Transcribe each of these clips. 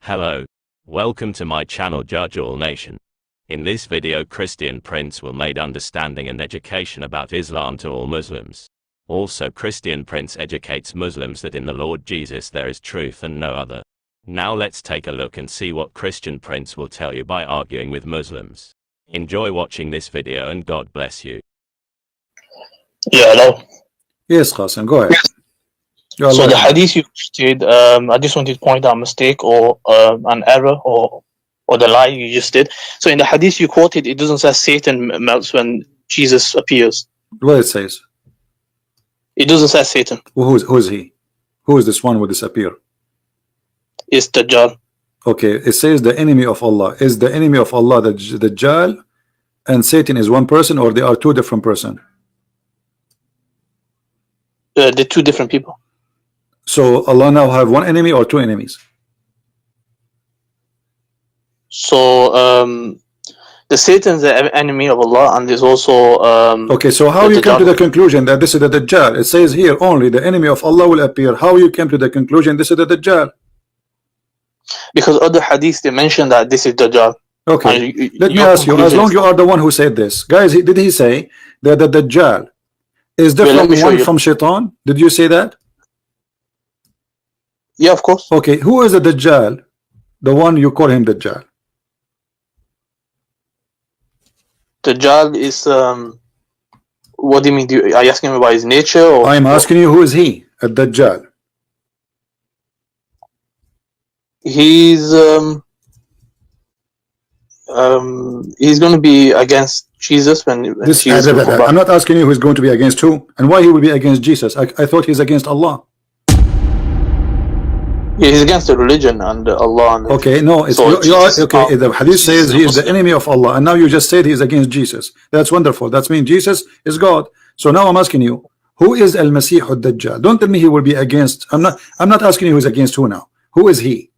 Hello. Welcome to my channel Judge All Nation. In this video Christian Prince will make understanding and education about Islam to all Muslims. Also Christian Prince educates Muslims that in the Lord Jesus there is truth and no other. Now let's take a look and see what Christian Prince will tell you by arguing with Muslims. Enjoy watching this video and God bless you. Yeah, hello. Yes, Qasim, go ahead. So the hadith you did, I just wanted to point out a mistake or an error or the lie you just did. So in the hadith you quoted, it doesn't say Satan melts when Jesus appears. What it says? It doesn't say Satan. Who is he? Who is this one who disappear? It's Dajjal. Okay, it says the enemy of Allah. Is the enemy of Allah the Dajjal and Satan is one person, or they are two different persons? They're two different people. So Allah now have one enemy or two enemies? So the Satan is the enemy of Allah, and there's also okay, so how you come to the conclusion that this is the Dajjal? It says here only the enemy of Allah will appear. How you came to the conclusion this is the Dajjal? Because other hadiths they mention that this is Dajjal. Okay, let me ask you, as long you are the one who said this, guys, did he say that the Dajjal is different one from Syaitan? Did you say that? Yeah, of course. Okay, who is the Dajjal? The one you call him Dajjal? Dajjal is what do you mean? Are you asking me about his nature? Or I'm asking you, who is he? A Dajjal. He's going to be against Jesus when Jesus will come back. I'm not asking you who's going to be against who and why he will be against Jesus. I thought he's against Allah. Yeah, he's against the religion and Allah. And okay, no, it's so you are, okay. The hadith says he is the enemy of Allah, and now you just said he is against Jesus. That's wonderful. That means Jesus is God. So now I'm asking you, who is Al-Masih al-Dajjal? Don't tell me he will be against. I'm not asking you who's against who now. Who is he?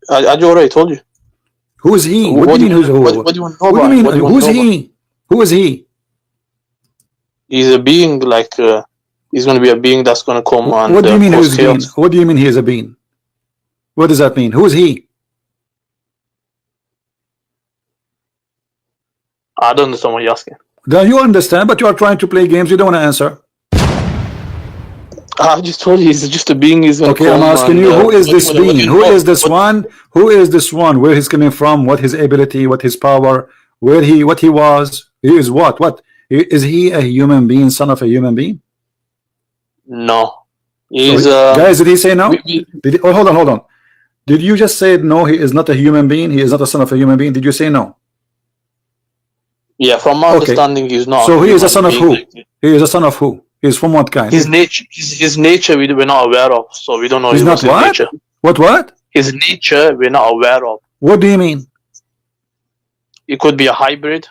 I already told you. Who is he? What do you mean? What do you want to know about? Who's he? Who is he? He's a being like. He's going to be a being that's going to come and what do you mean who's being? What do you mean he is a being? What does that mean? Who is he? I don't understand what you're asking. Then you understand, but you are trying to play games. You don't want to answer. I just told you he's just a being. He's going to come. I'm asking you, who is this being? Who is this one? Who is this one? Where he's coming from? What his ability? What his power? What he was? He is what? What is he? A human being? Son of a human being? No. He's guys, did he say no? Hold on. Did you just say no? He is not a human being. He is not a son of a human being. Did you say no? Yeah, from my understanding, he's not. So he is a son of who? He is a son of who? He is from what kind? His nature we're not aware of, so we don't know. He's not what? Nature. What? His nature we're not aware of. What do you mean? It could be a hybrid.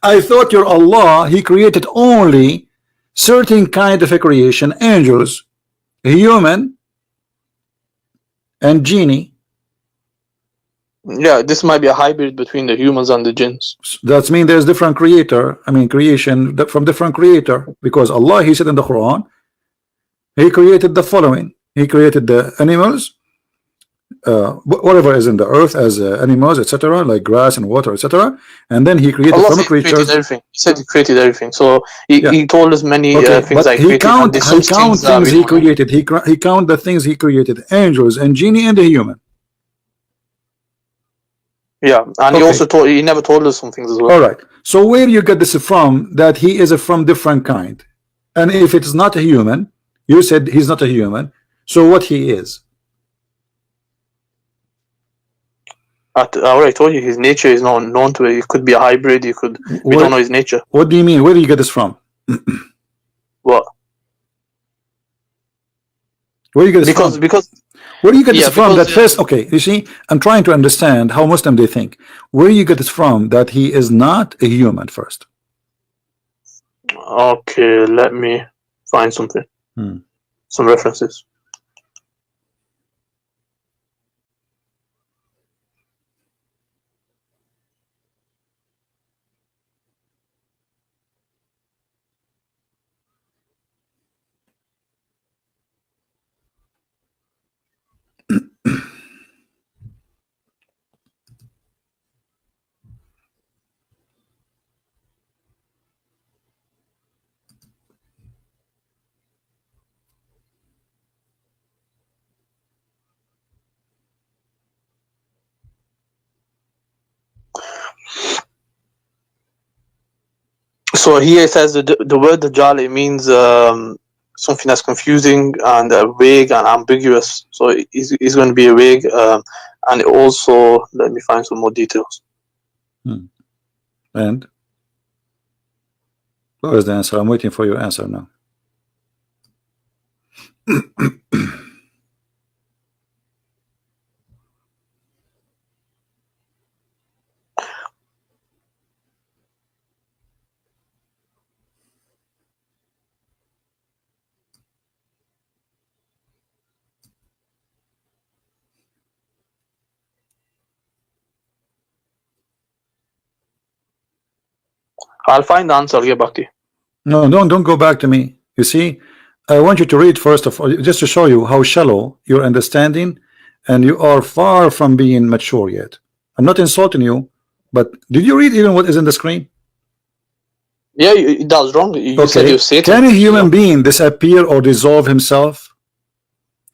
I thought your Allah, he created only certain kind of a creation, angels, human, and genie. Yeah, this might be a hybrid between the humans and the jinns. That means there's different creator. I mean, creation from different creator, because Allah, he said in the Quran, he created the following. He created the animals, whatever is in the earth as animals, etc., like grass and water, etc. And then he created Allah from a creature. Everything. He said he created everything. So he told us many things like he count things he created. He count the things he created: angels and genie and the human. Yeah, and he never told us some things as well. All right. So where you get this from? That he is from different kind, and if it's not a human, you said he's not a human. So what he is? I already told you his nature is not known to it. It could be a hybrid. We don't know his nature. What do you mean? Where do you get this from? What? Where do you get this from? Because where do you get this from? That first, okay, you see, I'm trying to understand how Muslim they think. Where do you get this from that he is not a human first? Okay, let me find something. Some references. So here it says the word Dajjal, it means something that's confusing and vague and ambiguous. So it's going to be vague, and also let me find some more details. And what is the answer? I'm waiting for your answer now. I'll find the answer. I'll get back to you. No, don't go back to me. You see, I want you to read first of all, just to show you how shallow your understanding, and you are far from being mature yet. I'm not insulting you, but did you read even what is in the screen? Yeah, that was wrong. You said you Satan. Can a human being disappear or dissolve himself?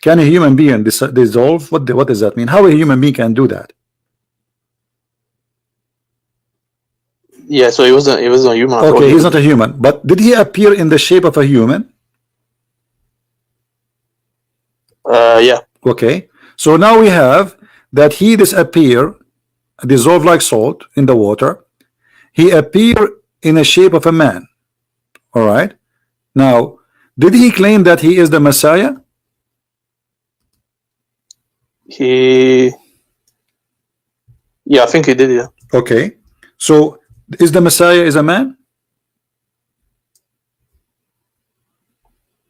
Can a human being dissolve? What does that mean? How a human being can do that? Yeah, so he wasn't a human. Okay, he's not a human, but did he appear in the shape of a human? Yeah. Okay, so now we have that he disappear, dissolve like salt in the water. He appear in the shape of a man. All right. Now, did he claim that he is the Messiah? Yeah, I think he did. Yeah. Okay, so is the Messiah is a man?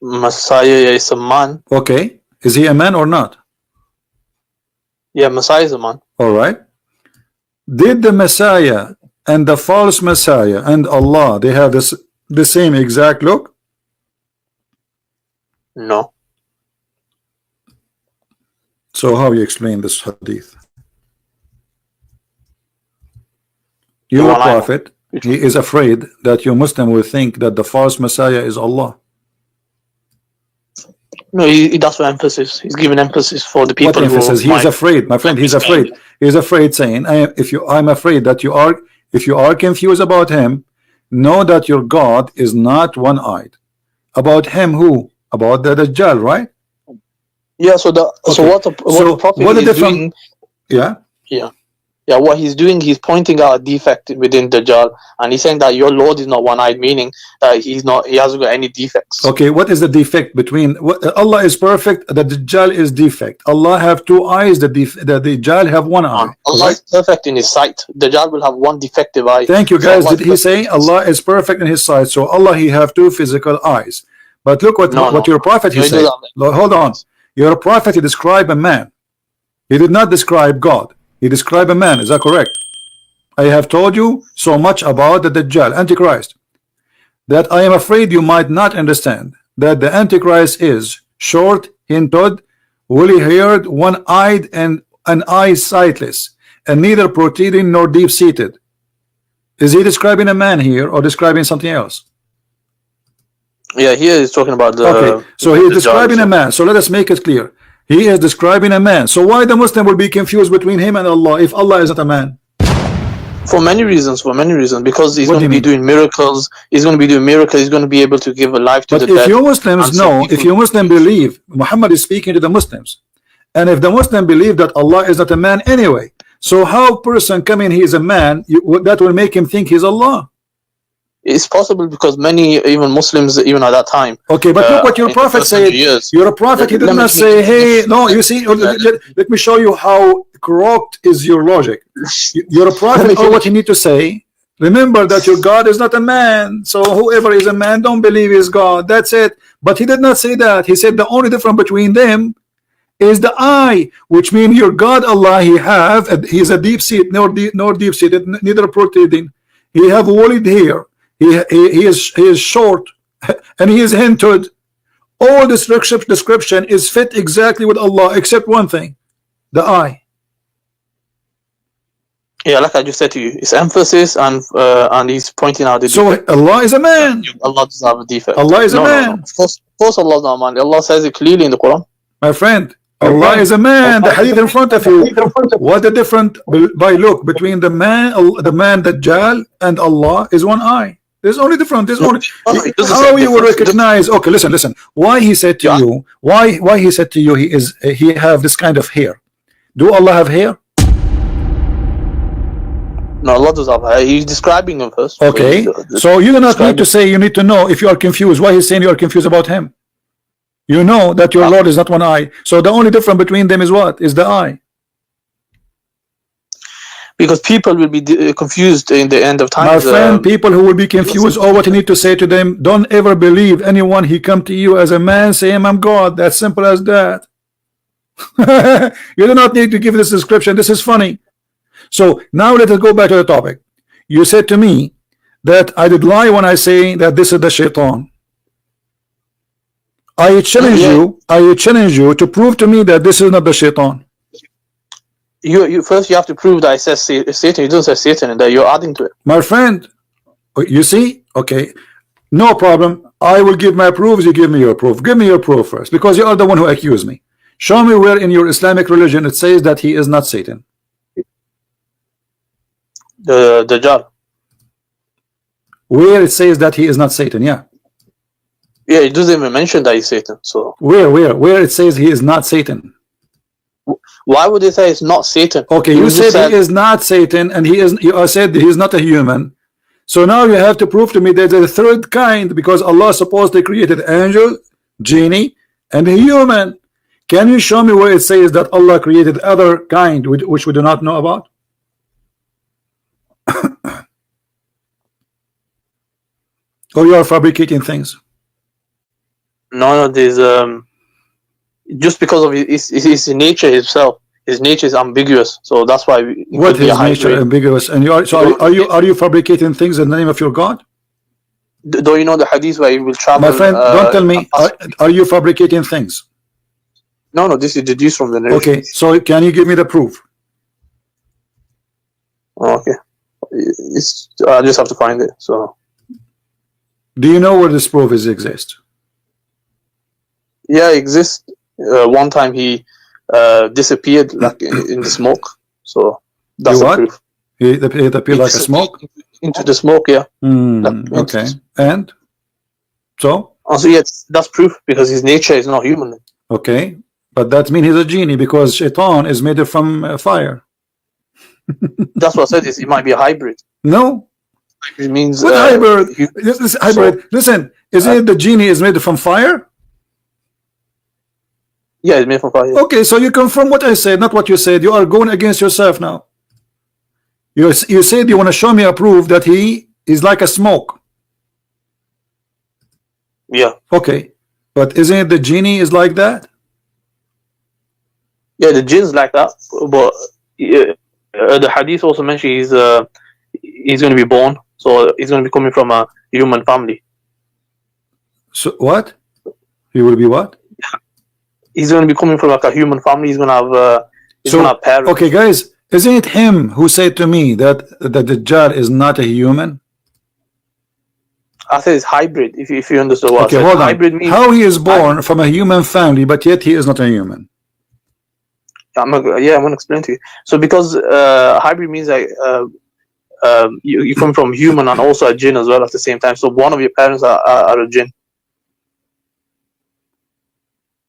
Messiah is a man. Okay, is he a man or not? Yeah, Messiah is a man. All right. Did the Messiah and the false Messiah and Allah, they have the same exact look? No. So how you explain this hadith? Your prophet, he is afraid that your Muslim will think that the false Messiah is Allah. No, he does for emphasis. He's giving emphasis for the people. What emphasis? He is afraid, my friend. He's afraid. He's afraid, saying, I'm afraid that if you are confused about him, know that your God is not one-eyed. About him, who? About the Dajjal, right? Yeah. So what the prophet is doing? Yeah. Yeah, what he's doing, he's pointing out a defect within Dajjal, and he's saying that your Lord is not one-eyed, meaning that he hasn't got any defects. Okay, what is the defect between Allah is perfect, the Dajjal is defect. Allah have two eyes, the Dajjal have one eye. Allah is perfect in his sight. Dajjal will have one defective eye. Thank you, guys. Did he say Allah is perfect in his sight? So Allah, he have two physical eyes. But look what your prophet he said. Hold on. Your prophet, he described a man. He did not describe God. He described a man. Is that correct? I have told you so much about the Dajjal, Antichrist, that I am afraid you might not understand that the Antichrist is short-hinted, woolly-haired, one-eyed, and an eye sightless, and neither protruding nor deep-seated. Is he describing a man here or describing something else? Yeah, here he's talking about the. Okay, so he's describing a man. So let us make it clear. He is describing a man. So why the Muslim will be confused between him and Allah if Allah is not a man? For many reasons. Because he's going to be doing miracles. He's going to be doing miracles. He's going to be able to give a life to the dead. But if you Muslims know, if you Muslim believe Muhammad is speaking to the Muslims, and if the Muslim believe that Allah is not a man anyway, so how person coming he is a man, that will make him think he's Allah? It's possible because many even Muslims even at that time. Okay, but look what your prophet said. You're a prophet. He did not say, "Hey, no." You see, let me show you how corrupt is your logic. You're a prophet. All what you need to say. Remember that your God is not a man. So whoever is a man, don't believe is God. That's it. But he did not say that. He said the only difference between them is the eye, which means your God Allah. He's a deep seated, nor deep seated, neither protruding. He have woolly hair. He is short and he is hinted. All this description is fit exactly with Allah except one thing, the eye. Yeah, like I just said to you, it's emphasis and he's pointing out the defect. So Allah is a man. Allah doesn't have a defect. Allah is a man. No. Of course Allah is not a man. Allah says it clearly in the Quran. My friend, Allah is a man. The hadith in front of you. What the difference by look between the man Dajjal and Allah is one eye. There's only different. There's only it doesn't how say you will different. recognize. Okay, listen. Why he said to Yeah. you? Why he said to you? He have this kind of hair. Do Allah have hair? No, Allah does have hair. He's describing him first. Okay, so you do not need to say. You need to know if you are confused. Why he's saying you are confused about him? You know that your Lord is not one eye. So the only difference between them is what? Is the eye. Because people will be confused in the end of time. My friend, people who will be confused, all what you need to say to them, don't ever believe anyone he come to you as a man saying I'm God. That's simple as that. You do not need to give this description. This is funny. So now let us go back to the topic. You said to me that I did lie when I say that this is the Shaitan. I challenge you to prove to me that this is not the Shaitan. You first you have to prove that it says Satan. It doesn't say Satan, and that you're adding to it. My friend, you see? Okay, no problem. I will give my proofs. You give me your proof. Give me your proof first, because you are the one who accused me. Show me where in your Islamic religion it says that he is not Satan. The Dajjal. Where it says that he is not Satan? Yeah. Yeah, it doesn't even mention that he's Satan. So where it says he is not Satan? Why would they say it's not Satan? Okay, you said he is not Satan, and he is. You said he is not a human. So now you have to prove to me that there's a third kind, because Allah supposedly created angel, genie, and a human. Can you show me where it says that Allah created other kind which we do not know about? Or you are fabricating things? No, there's just because of his nature himself. His nature is ambiguous, so that's why. What is nature ambiguous? And you are so are you fabricating things in the name of your God? Don't you know the hadith where he will travel? My friend, don't tell me. Are you fabricating things? No, this is deduced from the narration. Okay, so can you give me the proof? Okay, I just have to find it. So, do you know where this proof exists? Yeah, it exists. One time he disappeared like in the smoke. So that's the proof. He appeared like a smoke? Into the smoke, yeah. Okay. And? So? Also, yes, that's proof because his nature is not human. Okay. But that means he's a genie because Shaitan is made from fire. That's what I said. It might be a hybrid. No. Hybrid means... What hybrid? Hybrid. Listen, isn't it the genie is made from fire? Yeah, it's made from fire. Yeah. Okay, so you confirm what I said, not what you said. You are going against yourself now. You said you want to show me a proof that he is like a smoke. Yeah. Okay, but isn't it the genie is like that? Yeah, the jinn's like that. But the hadith also mentions he's going to be born, so he's going to be coming from a human family. So what? He will be what? He's going to be coming from like a human family. He's going to have going to have parents. Okay, guys, isn't it him who said to me that the Dajjal is not a human? I said it's hybrid. If you understand what okay, hold on. Hybrid means how he is born from a human family, but yet he is not a human. I'm going to explain to you. So because hybrid means like you come from human and also a jinn as well at the same time. So one of your parents are a jinn.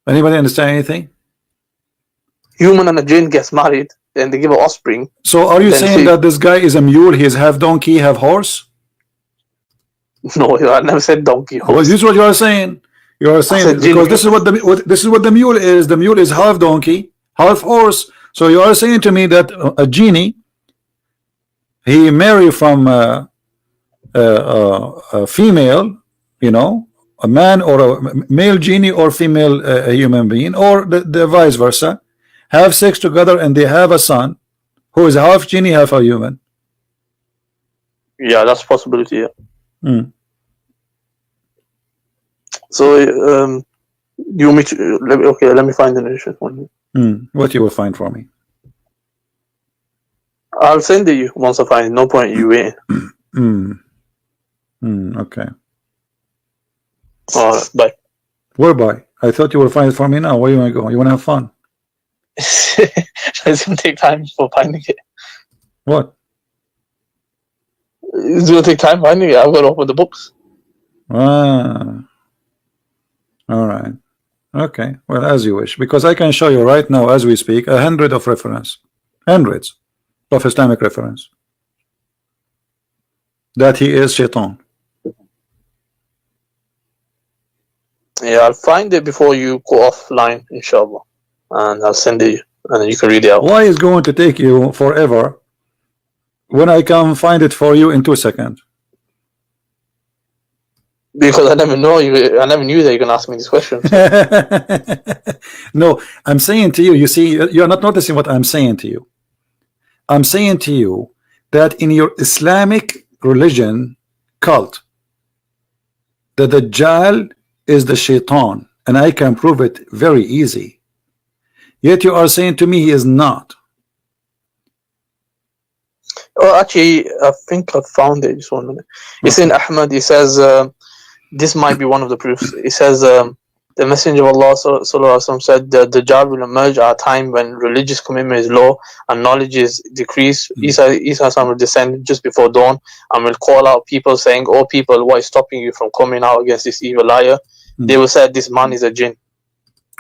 Anybody understand anything? Human and a jinn gets married and they give an offspring. So are you saying that this guy is a mule? He is half donkey, half horse? No, I never said donkey. Horse. Well, this is what you are saying. You are saying because this is what the mule is. The mule is half donkey, half horse. So you are saying to me that a genie, he married from a female, you know, a man or a male genie or female a human being, or the vice versa, have sex together and they have a son who is half genie, half a human. Yeah, that's a possibility. Yeah. So you want me to let me find the narration one. What you will find for me? I'll send it you once I find it. No point you waiting. Okay. Bye. Whereby? I thought you will find it for me now. Where you want to go? You want to have fun? It's gonna take time for finding it. What? It's gonna take time. Finally, I've got to open the books. Ah, all right. Okay. Well, as you wish, because I can show you right now, as we speak, 100 of reference, hundreds of Islamic reference that he is Shaitan. Yeah, I'll find it before you go offline, inshallah, and I'll send it, and then you can read it out. Why is going to take you forever when I can find it for you in 2 seconds? Because I never knew that you're gonna ask me this question. No, I'm saying to you, you see, you're not noticing what I'm saying to you. I'm saying to you that in your Islamic religion cult, the Dajjal is the Shaitan, and I can prove it very easy. Yet you are saying to me he is not. Oh, actually, I think I found it. Just 1 minute. It's in Ahmad. It says this might be one of the proofs. It says the Messenger of Allah sallallahu alaihi wasallam said the Dajjal will emerge at a time when religious commitment is low and knowledge is decreased. Isa will descend just before dawn and will call out people saying, "Oh people, what is stopping you from coming out against this evil liar?" They will say, "This man is a jinn."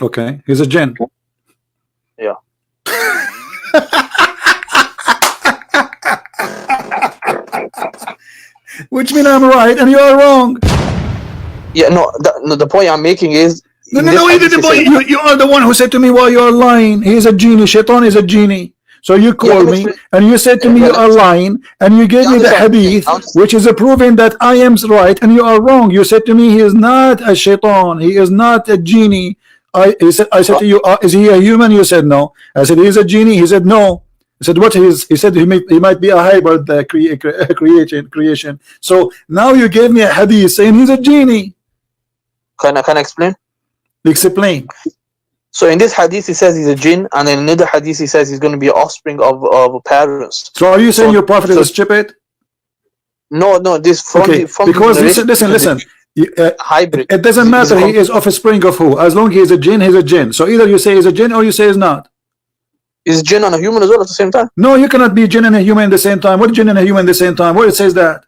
Okay, he's a jinn. Yeah. Which means I'm right and you are wrong. Yeah, no, the point I'm making is No, you are the one who said to me, well, you are lying. He is a genie. Shaitan is a genie. So you called me and you said to me you are lying, and you gave me the hadith which is proving that I am right and you are wrong. You said to me he is not a shaitan, he is not a genie. I said to you, is he a human? You said no. I said he is a genie. He said no. I said what he is? He said he might be a hybrid creation. So now you gave me a hadith saying he's a genie. Can I explain? Explain. So in this hadith he says he's a jinn, and in another hadith he says he's going to be offspring of parents. So are you saying your prophet is stupid? No, this from because listen. Hybrid. It doesn't matter. He is offspring of who? As long as he's a jinn, he's a jinn. So either you say he's a jinn or you say he's not. Is jinn and a human as well at the same time? No, you cannot be jinn and a human at the same time. What jinn and a human at the same time? Where it says that?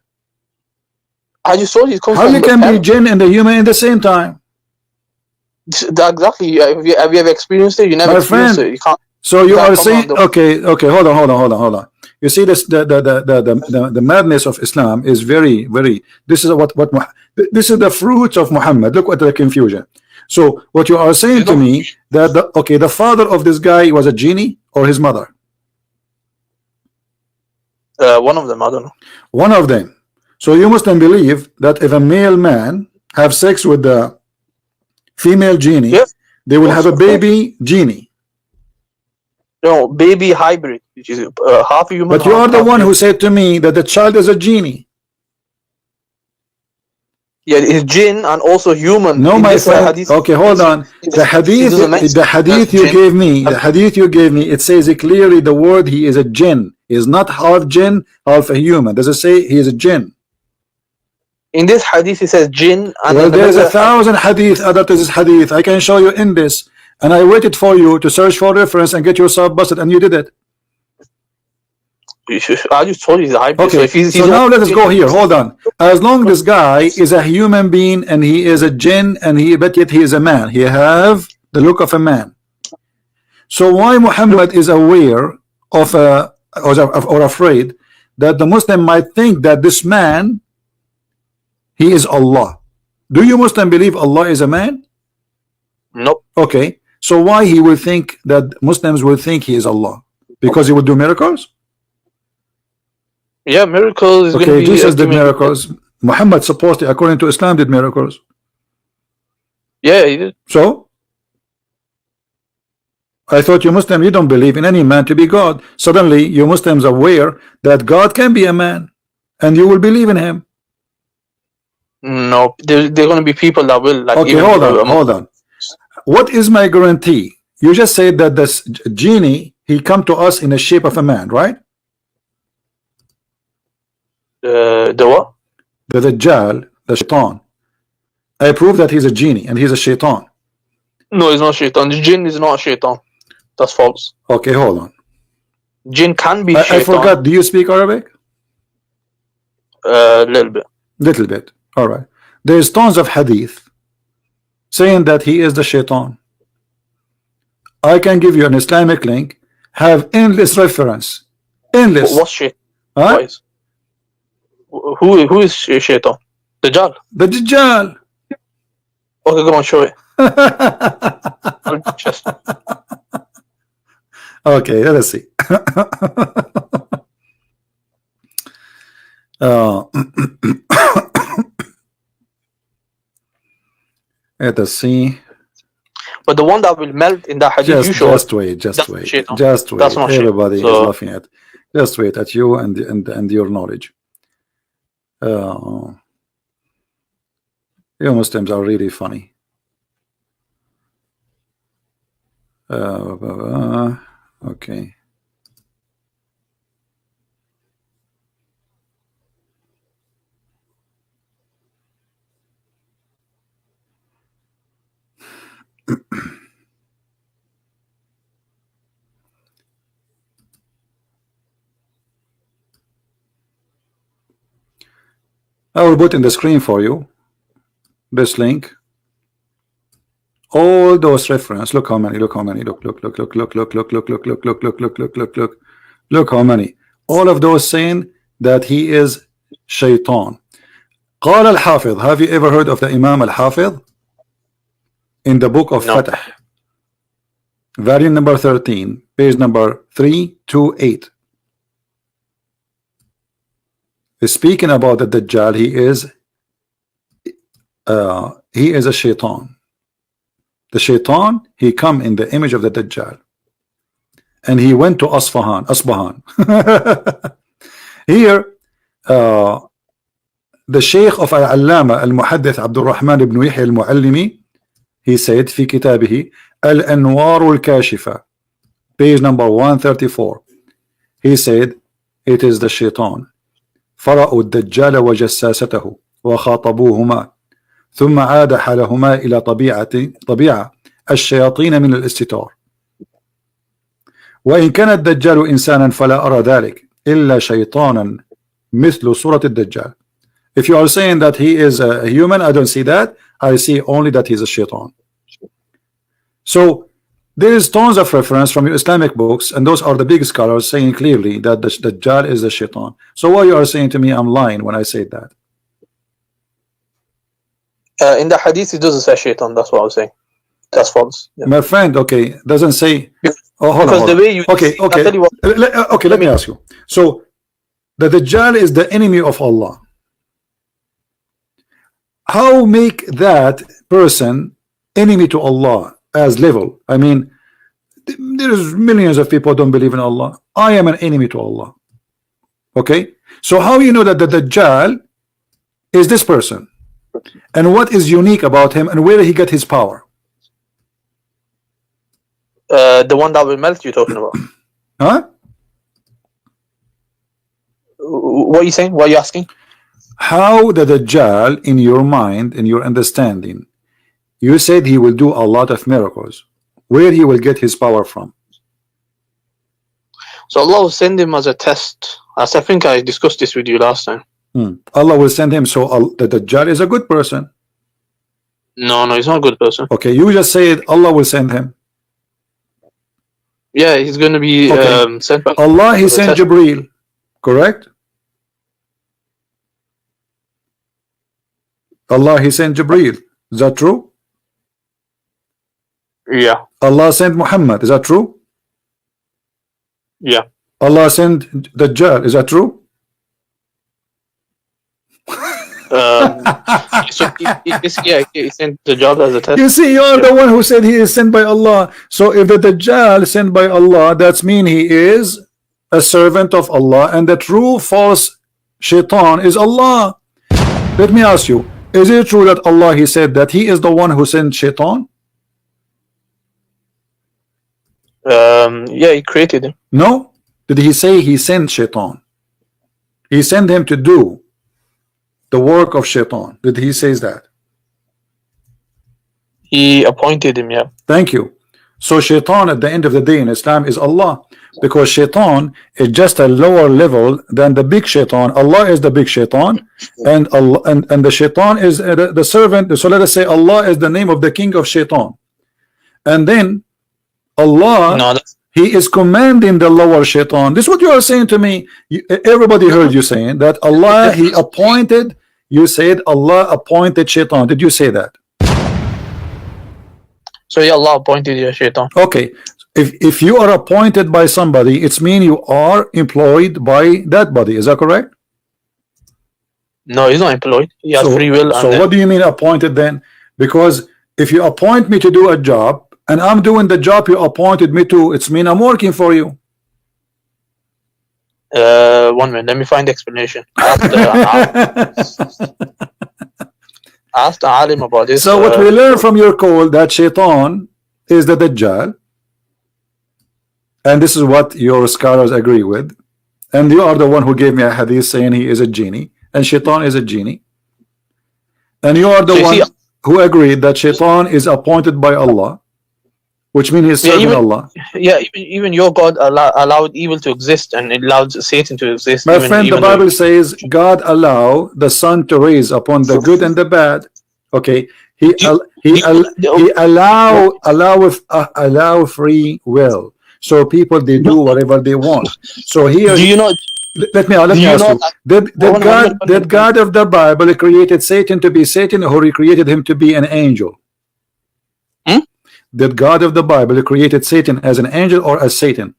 I just told you. How you can be jinn and a human at the same time? Exactly. Have you ever experienced it? You never experienced it. You can't. So you are saying, okay, hold on. You see this, the madness of Islam is very. This is this is the fruits of Muhammad. Look at the confusion. So what you are saying to me that the father of this guy was a genie or his mother? One of them. I don't know. One of them. So you must then believe that if a male man have sex with the female genie, yes, they will have a baby genie. No, baby hybrid, which is half human. But you are the one who said to me that the child is a genie. Yeah, it's jinn and also human. No, my friend. Okay, hold on. The hadith you gave me, it says clearly the word he is a jinn. He is not half jinn, half a human. Does it say he is a jinn? In this hadith it says jinn. And well, there is 1,000 hadith other to this hadith. I can show you in this. And I waited for you to search for reference and get yourself busted, and you did it. I just told you he's a hybrid. Okay, so now let us go here. Hold on. As long as this guy is a human being and he is a jinn but yet he is a man, he have the look of a man. So why Muhammad is aware of or afraid that the Muslim might think that this man, he is Allah? Do you Muslim believe Allah is a man? Nope. Okay, so why he will think that Muslims will think he is Allah? Because he will do miracles? Yeah, miracles. Okay, Jesus did miracles. Muhammad supposedly, according to Islam, did miracles. Yeah, he did. So I thought you Muslim, you don't believe in any man to be God. Suddenly you Muslims are aware that God can be a man, and you will believe in him. No, there are going to be people that will. Like, okay, hold on. What is my guarantee? You just said that this genie, he come to us in the shape of a man, right? The what? The Dajjal, the Shaitan. I prove that he's a genie and he's a Shaitan. No, he's not Shaitan. The jinn is not a Shaitan. That's false. Okay, hold on. Jinn can be Shaitan. I forgot. Do you speak Arabic? A little bit. Little bit. All right. There's tons of hadith saying that he is the shaitan. I can give you an Islamic link, have endless reference. Endless. What's shaitan? Huh? What is? Who is Syaitan? Dajjal. The Dajjal. Okay, go on, show it. Just Okay, let us see. Let us see. but the one that will melt in that hadith you showed. Just wait, just that's wait, Syaitan. just wait. That's not Syaitan. Everybody is So- laughing at. Just wait at you and your knowledge. You Muslims are really funny. Okay. I will put in the screen for you this link. All those reference. Look how many. Look how many. Look how many. All of those saying that he is shaitan. قال الحافظ. Have you ever heard of the Imam al-Hafiz? In the book of No. Fatah, volume number 13, page number 328. Speaking about the Dajjal, he is a shaitan. The shaitan, he come in the image of the Dajjal, and he went to Asfahan. Here the Sheikh of Al-Allama Al-Muhaddith Abdul Rahman ibn Yahya Al-Muallimi, he said في كتابه الأنوار الكاشفة, page number 134, he said it is the shaitan. فرأوا الدجال وجساسته وخاطبوهما ثم عاد حالهما إلى طبيعة الشياطين من الاستتار. وإن كان الدجال إنسانا فلا أرى ذلك إلا شيطانا مثل صورة الدجال. If you are saying that he is a human, I don't see that. I see only that he is a shaitan. So there is tons of reference from your Islamic books, and those are the big scholars saying clearly that the Dajjal is a shaitan. So why you are saying to me I'm lying when I say that? In the hadith, it doesn't say shaitan. That's what I was saying. That's false. Yeah. My friend, okay, doesn't say. Oh, hold on. Because Hold the on. way you Okay, I'll tell okay. you what, Okay, let me ask you. So the Dajjal is the enemy of Allah. How make that person enemy to Allah as level? I mean, there is millions of people don't believe in Allah. I am an enemy to Allah. Okay, so how you know that the Dajjal is this person, and what is unique about him, and where did he get his power? the one that will melt you're talking about. Huh? What are you saying? What are you asking? How the Dajjal, in your mind, in your understanding, you said he will do a lot of miracles. Where he will get his power from? So Allah will send him as a test. As I think I discussed this with you last time. Allah will send him. So the Dajjal is a good person. No, he's not a good person. Okay, you just said Allah will send him. Yeah, he's going to be Okay. sent by Allah, he as a sent test. Jibreel, correct? Allah, he sent Jibreel. Is that true? Yeah, Allah sent Muhammad. Is that true? yeah. Allah sent Dajjal. Is that true? So he sent the job as a test. You see, you are the one who said he is sent by Allah. So if the Dajjal is sent by Allah, that's mean he is a servant of Allah, and the true false shaitan is Allah. Let me ask you, is it true that Allah, he said that he is the one who sent shaitan? Yeah, he created him. No. Did he say he sent shaitan? He sent him to do the work of shaitan. Did he say that? He appointed him, yeah. Thank you. So Shaitan at the end of the day in Islam is Allah, because Shaitan is just a lower level than the big Shaitan. Allah is the big Shaitan, and Allah and the Shaitan is the servant. So let us say Allah is the name of the king of Shaitan, and then Allah, No, He is commanding the lower Shaitan. This is what you are saying to me. Everybody heard you saying that Allah, He appointed. You said Allah appointed Shaitan. Did you say that? so yeah, Allah appointed you Shaitan. Okay. If you are appointed by somebody, it's mean you are employed by that body. Is that correct? No, he's not employed. He has free will. So what do you mean appointed then? Because if you appoint me to do a job and I'm doing the job you appointed me to, it's mean I'm working for you. 1 minute, let me find the explanation. Ask the alim about this. So what we learn from your call that Shaitan is the Dajjal, and this is what your scholars agree with, and you are the one who gave me a hadith saying he is a genie and Shaitan is a genie, and you are the one who agreed that Shaitan is appointed by Allah, which means he's serving Allah. Yeah, even your God allowed evil to exist and allowed Satan to exist. My friend, the Bible says God allow the sun to raise upon the good and the bad. Okay, He allow free will, so people they do whatever they want. So here, do you know? Let me ask you: Did God of the Bible created Satan to be Satan, or He created him to be an angel? Did God of the Bible created Satan as an angel or as Satan?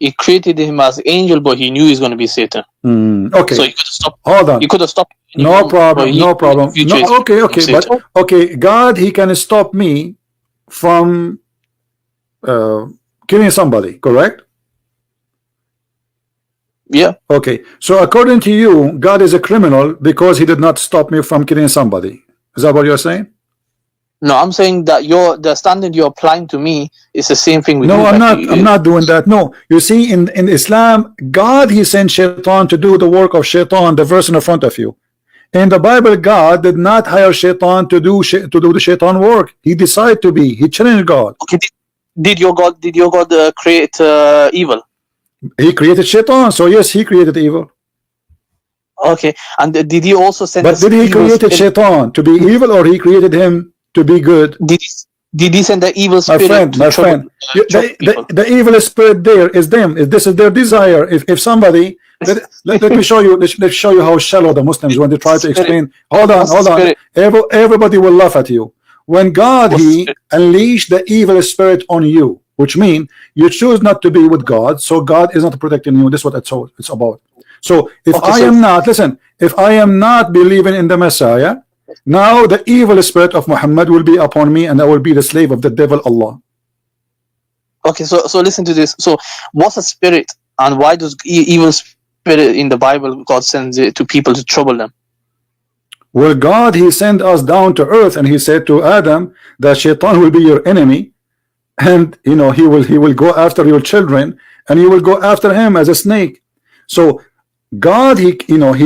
He created him as angel, but he knew he's going to be Satan. Okay. So he could have stopped. Hold on. He could have stopped. No problem. No problem. No, okay. But okay, God, He can stop me from killing somebody, correct? Yeah. Okay. So according to you, God is a criminal because He did not stop me from killing somebody. Is that what you're saying? No, I'm saying that the standard you're applying to me is the same thing with you. No, I'm not doing that. No, you see, in Islam, God, He sent Shaitan to do the work of Shaitan, the verse in front of you. In the Bible, God did not hire Shaitan to do the Shaitan work. He decided to be. He challenged God. Okay, did your God create evil? He created Shaitan, so yes, He created evil. Okay, and did He also send? But did He created Shaitan to be evil, or He created him to be good? Did He send the evil spirit? My friend, the evil spirit there is them. If this is their desire, if somebody let me show you. Let's show you how shallow the Muslims when they try to explain. Hold on. Everybody will laugh at you when God He unleashed the evil spirit on you, which means you choose not to be with God, so God is not protecting you. This is what it's about. So if I am not believing in the Messiah, now the evil spirit of Muhammad will be upon me, and I will be the slave of the devil, Allah. Okay, so listen to this. So what's a spirit, and why does evil spirit in the Bible God sends it to people to trouble them? Well, God, He sent us down to earth, and He said to Adam that Shaitan will be your enemy, and he will go after your children, and you will go after him as a snake. So God, He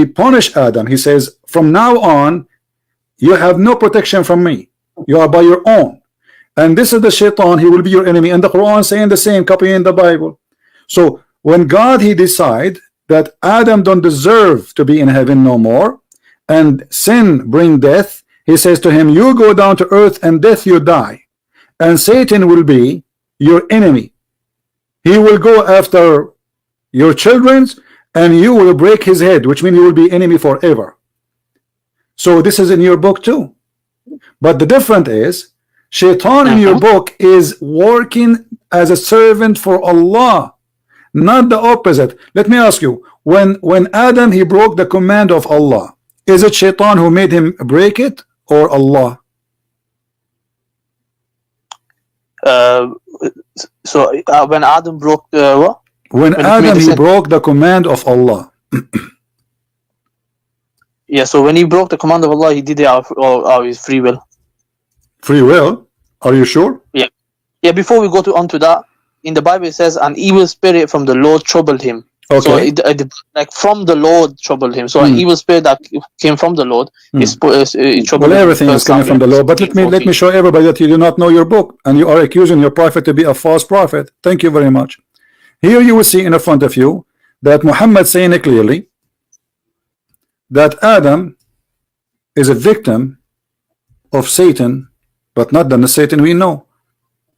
punished Adam. He says, from now on, you have no protection from me. You are by your own. And this is the Shaitan. He will be your enemy. And the Quran saying the same, copying the Bible. So when God, He decide that Adam don't deserve to be in heaven no more, and sin bring death, He says to him, you go down to earth, and death you die. And Satan will be your enemy. He will go after your children's, and you will break his head, which means you will be enemy forever. So this is in your book too. But the difference is, Shaitan in your book is working as a servant for Allah, not the opposite. Let me ask you, when Adam he broke the command of Allah, is it Shaitan who made him break it, or Allah? When Adam broke what? When Adam he broke the command of Allah. Yeah, so when he broke the command of Allah, he did it out of his free will. Free will? Are you sure? Yeah. Yeah, before we go on to that, in the Bible it says, an evil spirit from the Lord troubled him. Okay. So like from the Lord troubled him. So an evil spirit that came from the Lord is troubled. Well, everything is coming from the Lord. But let me show everybody that you do not know your book, and you are accusing your prophet to be a false prophet. Thank you very much. Here you will see in front of you that Muhammad saying it clearly that Adam is a victim of Satan, but not the Satan we know.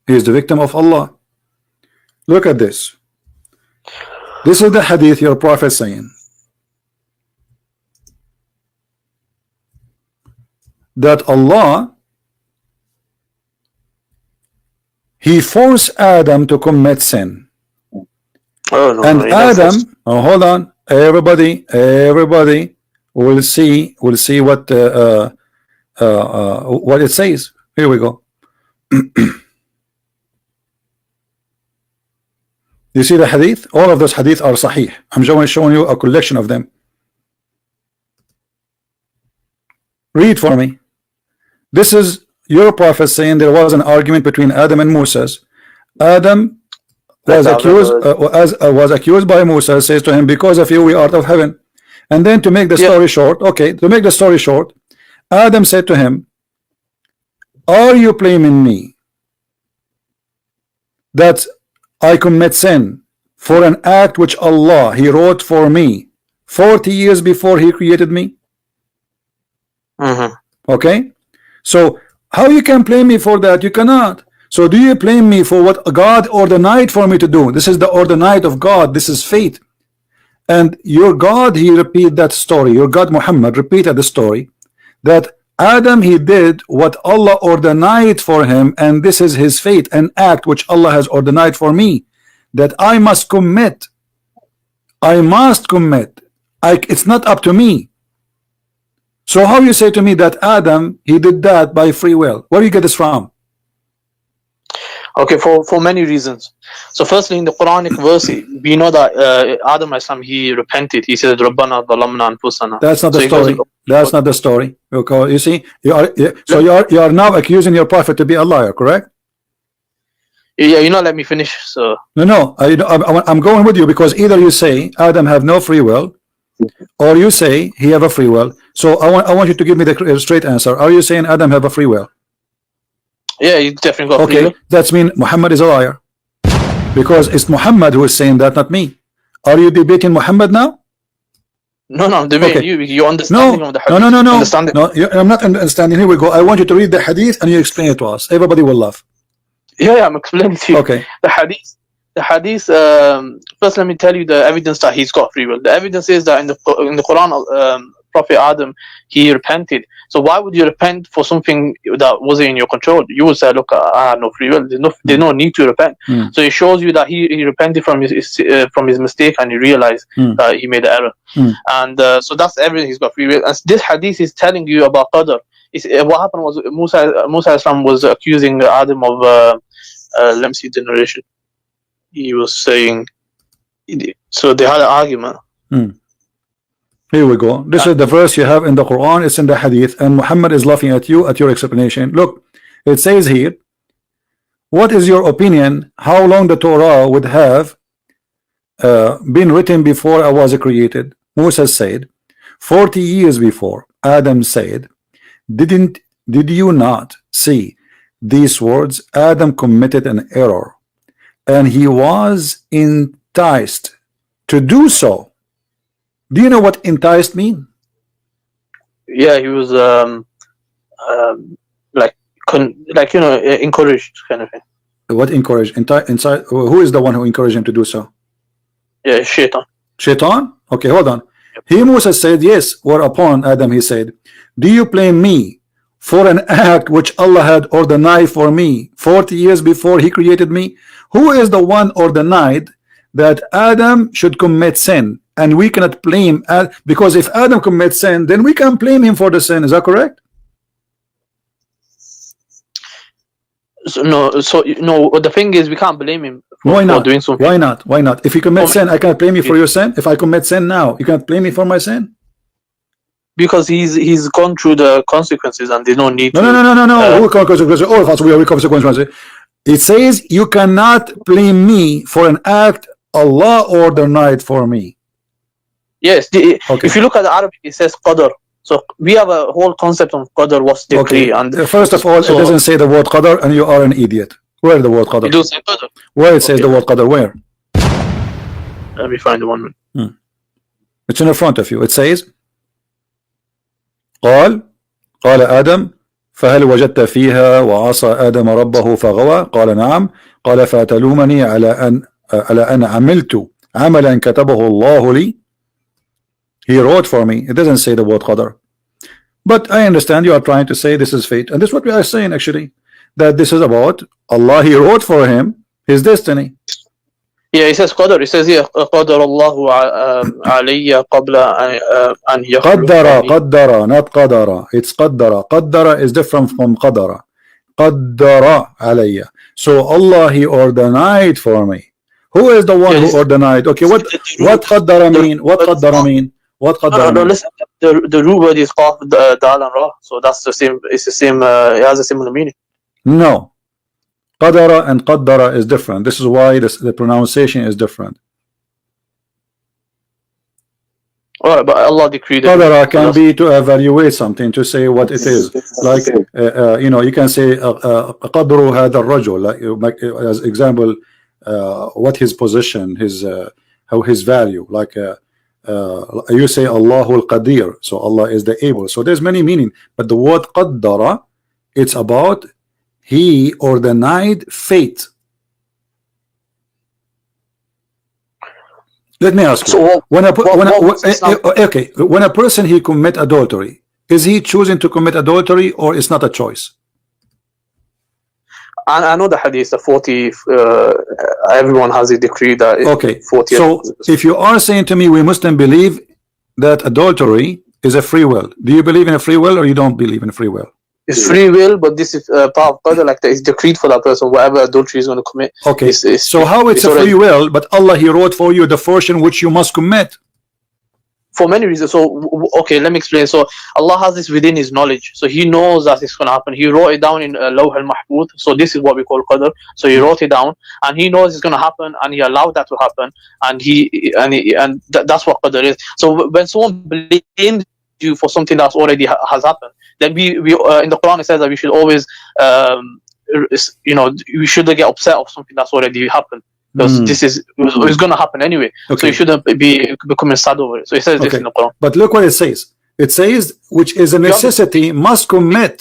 He is the victim of Allah. Look at this. This is the hadith your prophet saying that Allah, he forced Adam to commit sin. Oh, no, And no, Adam, hold on, everybody will see what it says. Here we go. You see the hadith? All of those hadith are sahih. I'm showing you a collection of them. Read for me. This is your prophet saying there was an argument between Adam and Moses. Adam was accused by Moses, says to him, because of you we are out of heaven. And then to make the story short, Adam said to him, are you blaming me that I commit sin for an act which Allah, he wrote for me 40 years before he created me? Okay, so how you can blame me for that? You cannot. So do you blame me for what God ordained for me to do? This is the ordained of God. This is fate. And your God, he repeated that story. Your God Muhammad repeated the story that Adam, he did what Allah ordained for him, and this is his fate, an act which Allah has ordained for me, that I must commit. It's not up to me. So how you say to me that Adam, he did that by free will? Where do you get this from? Okay, for many reasons. So firstly, in the Quranic verse, we know that Adam Islam, he repented. He said, Rabbana dhalamna anfusana. That's not the story. That's not the story. You see, you are now accusing your prophet to be a liar, correct? Yeah, let me finish. So no, I'm going with you, because either you say Adam have no free will, or you say he have a free will. So I want you to give me the straight answer. Are you saying Adam have a free will? Yeah, you definitely got free will. That means Muhammad is a liar, because it's Muhammad who is saying that, not me. Are you debating Muhammad now? No, I'm debating you. You understanding of the hadith. No, I'm not understanding. Here we go. I want you to read the hadith and you explain it to us. Everybody will laugh. Yeah, I'm explaining to you. Okay. The hadith. First, let me tell you the evidence that he's got free will. The evidence is that in the Quran, Prophet Adam, he repented. So why would you repent for something that wasn't in your control? You would say, look, I have no free will. There's no need to repent. So it shows you that he repented from his mistake, and he realized that he made the error. And so that's everything. He's got free will. And this hadith is telling you about qadr. What happened was Musa Islam was accusing Adam of let me see the narration. He was saying, so they had an argument. Here we go. This is the verse you have in the Quran. It's in the hadith, and Muhammad is laughing at you at your explanation. Look, it says here, what is your opinion how long the Torah would have been written before I was created? Musa said 40 years before. Adam said, did you not see these words? Adam committed an error, and he was enticed to do so. Do you know what enticed mean? Yeah, he was encouraged, kind of thing. What encouraged? Inside, who is the one who encouraged him to do so? Yeah, Syaitan. Syaitan? Okay, hold on. He, Musa, said, yes. Whereupon Adam, he said, do you blame me for an act which Allah had ordained for me 40 years before he created me? Who is the one ordained that Adam should commit sin? And we cannot blame because if Adam commits sin, then we can blame him for the sin. Is that correct? No. The thing is, we can't blame him for doing something. Why not? Why not? If you commit sin, I cannot blame you for your sin. If I commit sin now, you can't blame me for my sin. Because he's gone through the consequences, and there's no need. No. Who consequences? All of us we have consequences. It says you cannot blame me for an act Allah ordained for me. Yes, Okay. if you look at the Arabic, it says qadar. So we have a whole concept of qadar, what's decree. Okay. And First of all, so it doesn't say the word qadar, and you are an idiot. Where is the word qadar? it does say qadar. Where it says the word qadar? Where? Let me find the one. It's in front of you. It says قال آدم فهل وجدت فيها وعصى آدم ربه فغوى قال نعم قال فأتلومني على أن عملت عملا كتبه الله لي. He wrote for me. It doesn't say the word qadar. But I understand you are trying to say this is fate, and this is what we are saying actually, that this is about Allah. He wrote for him his destiny. Yeah, it says qadar. It says here qadar Allahu alayya qabla an qaddara, qaddara, not qadara. It's qaddara. Qaddara is different from qadara. Qaddara alayya. So Allah, He ordained for me. Who is the one who ordained? Okay, what qaddara mean? What qaddara mean? What qaddara mean? Listen, the root word is qaf, dal and ra. So that's the same. It's the same. It has a similar meaning. No. Qadara and qaddara is different. This is why the pronunciation is different. Alright, but Allah decreed it. Qadara can be to evaluate something, to say what it is. Like, you know, you can say qadru hadha ar-rajul, like, as example, what his position, his how his value. Like you say Allahu al-Qadir, so Allah is the able. So there's many meaning, but the word qaddara, it's about He ordained fate. Let me ask you. So when a person he commit adultery, is he choosing to commit adultery, or it's not a choice? I know the hadith, the 40. Everyone has a decree that. Okay. 40. So if you are saying to me, we Muslim believe that adultery is a free will, do you believe in a free will, or you don't believe in free will? It's free will, but this is part of qadar, like that is decreed for that person, whatever adultery is going to commit. Okay, so how it's a free will, but Allah, He wrote for you the portion which you must commit? For many reasons. So, okay, let me explain. So, Allah has this within His knowledge. So, He knows that it's going to happen. He wrote it down in Lawh al-Mahfuz. So, this is what we call qadar. So, He wrote it down, and He knows it's going to happen, and He allowed that to happen, and that's what qadar is. So, when someone blames you for something that's already has happened, then we in the Quran it says that we should always you know, we shouldn't get upset of something that's already happened, because this is it's going to happen anyway. Okay. So you shouldn't be becoming sad over it. So it says this in the Quran. But look what it says. It says, which is a necessity, must commit.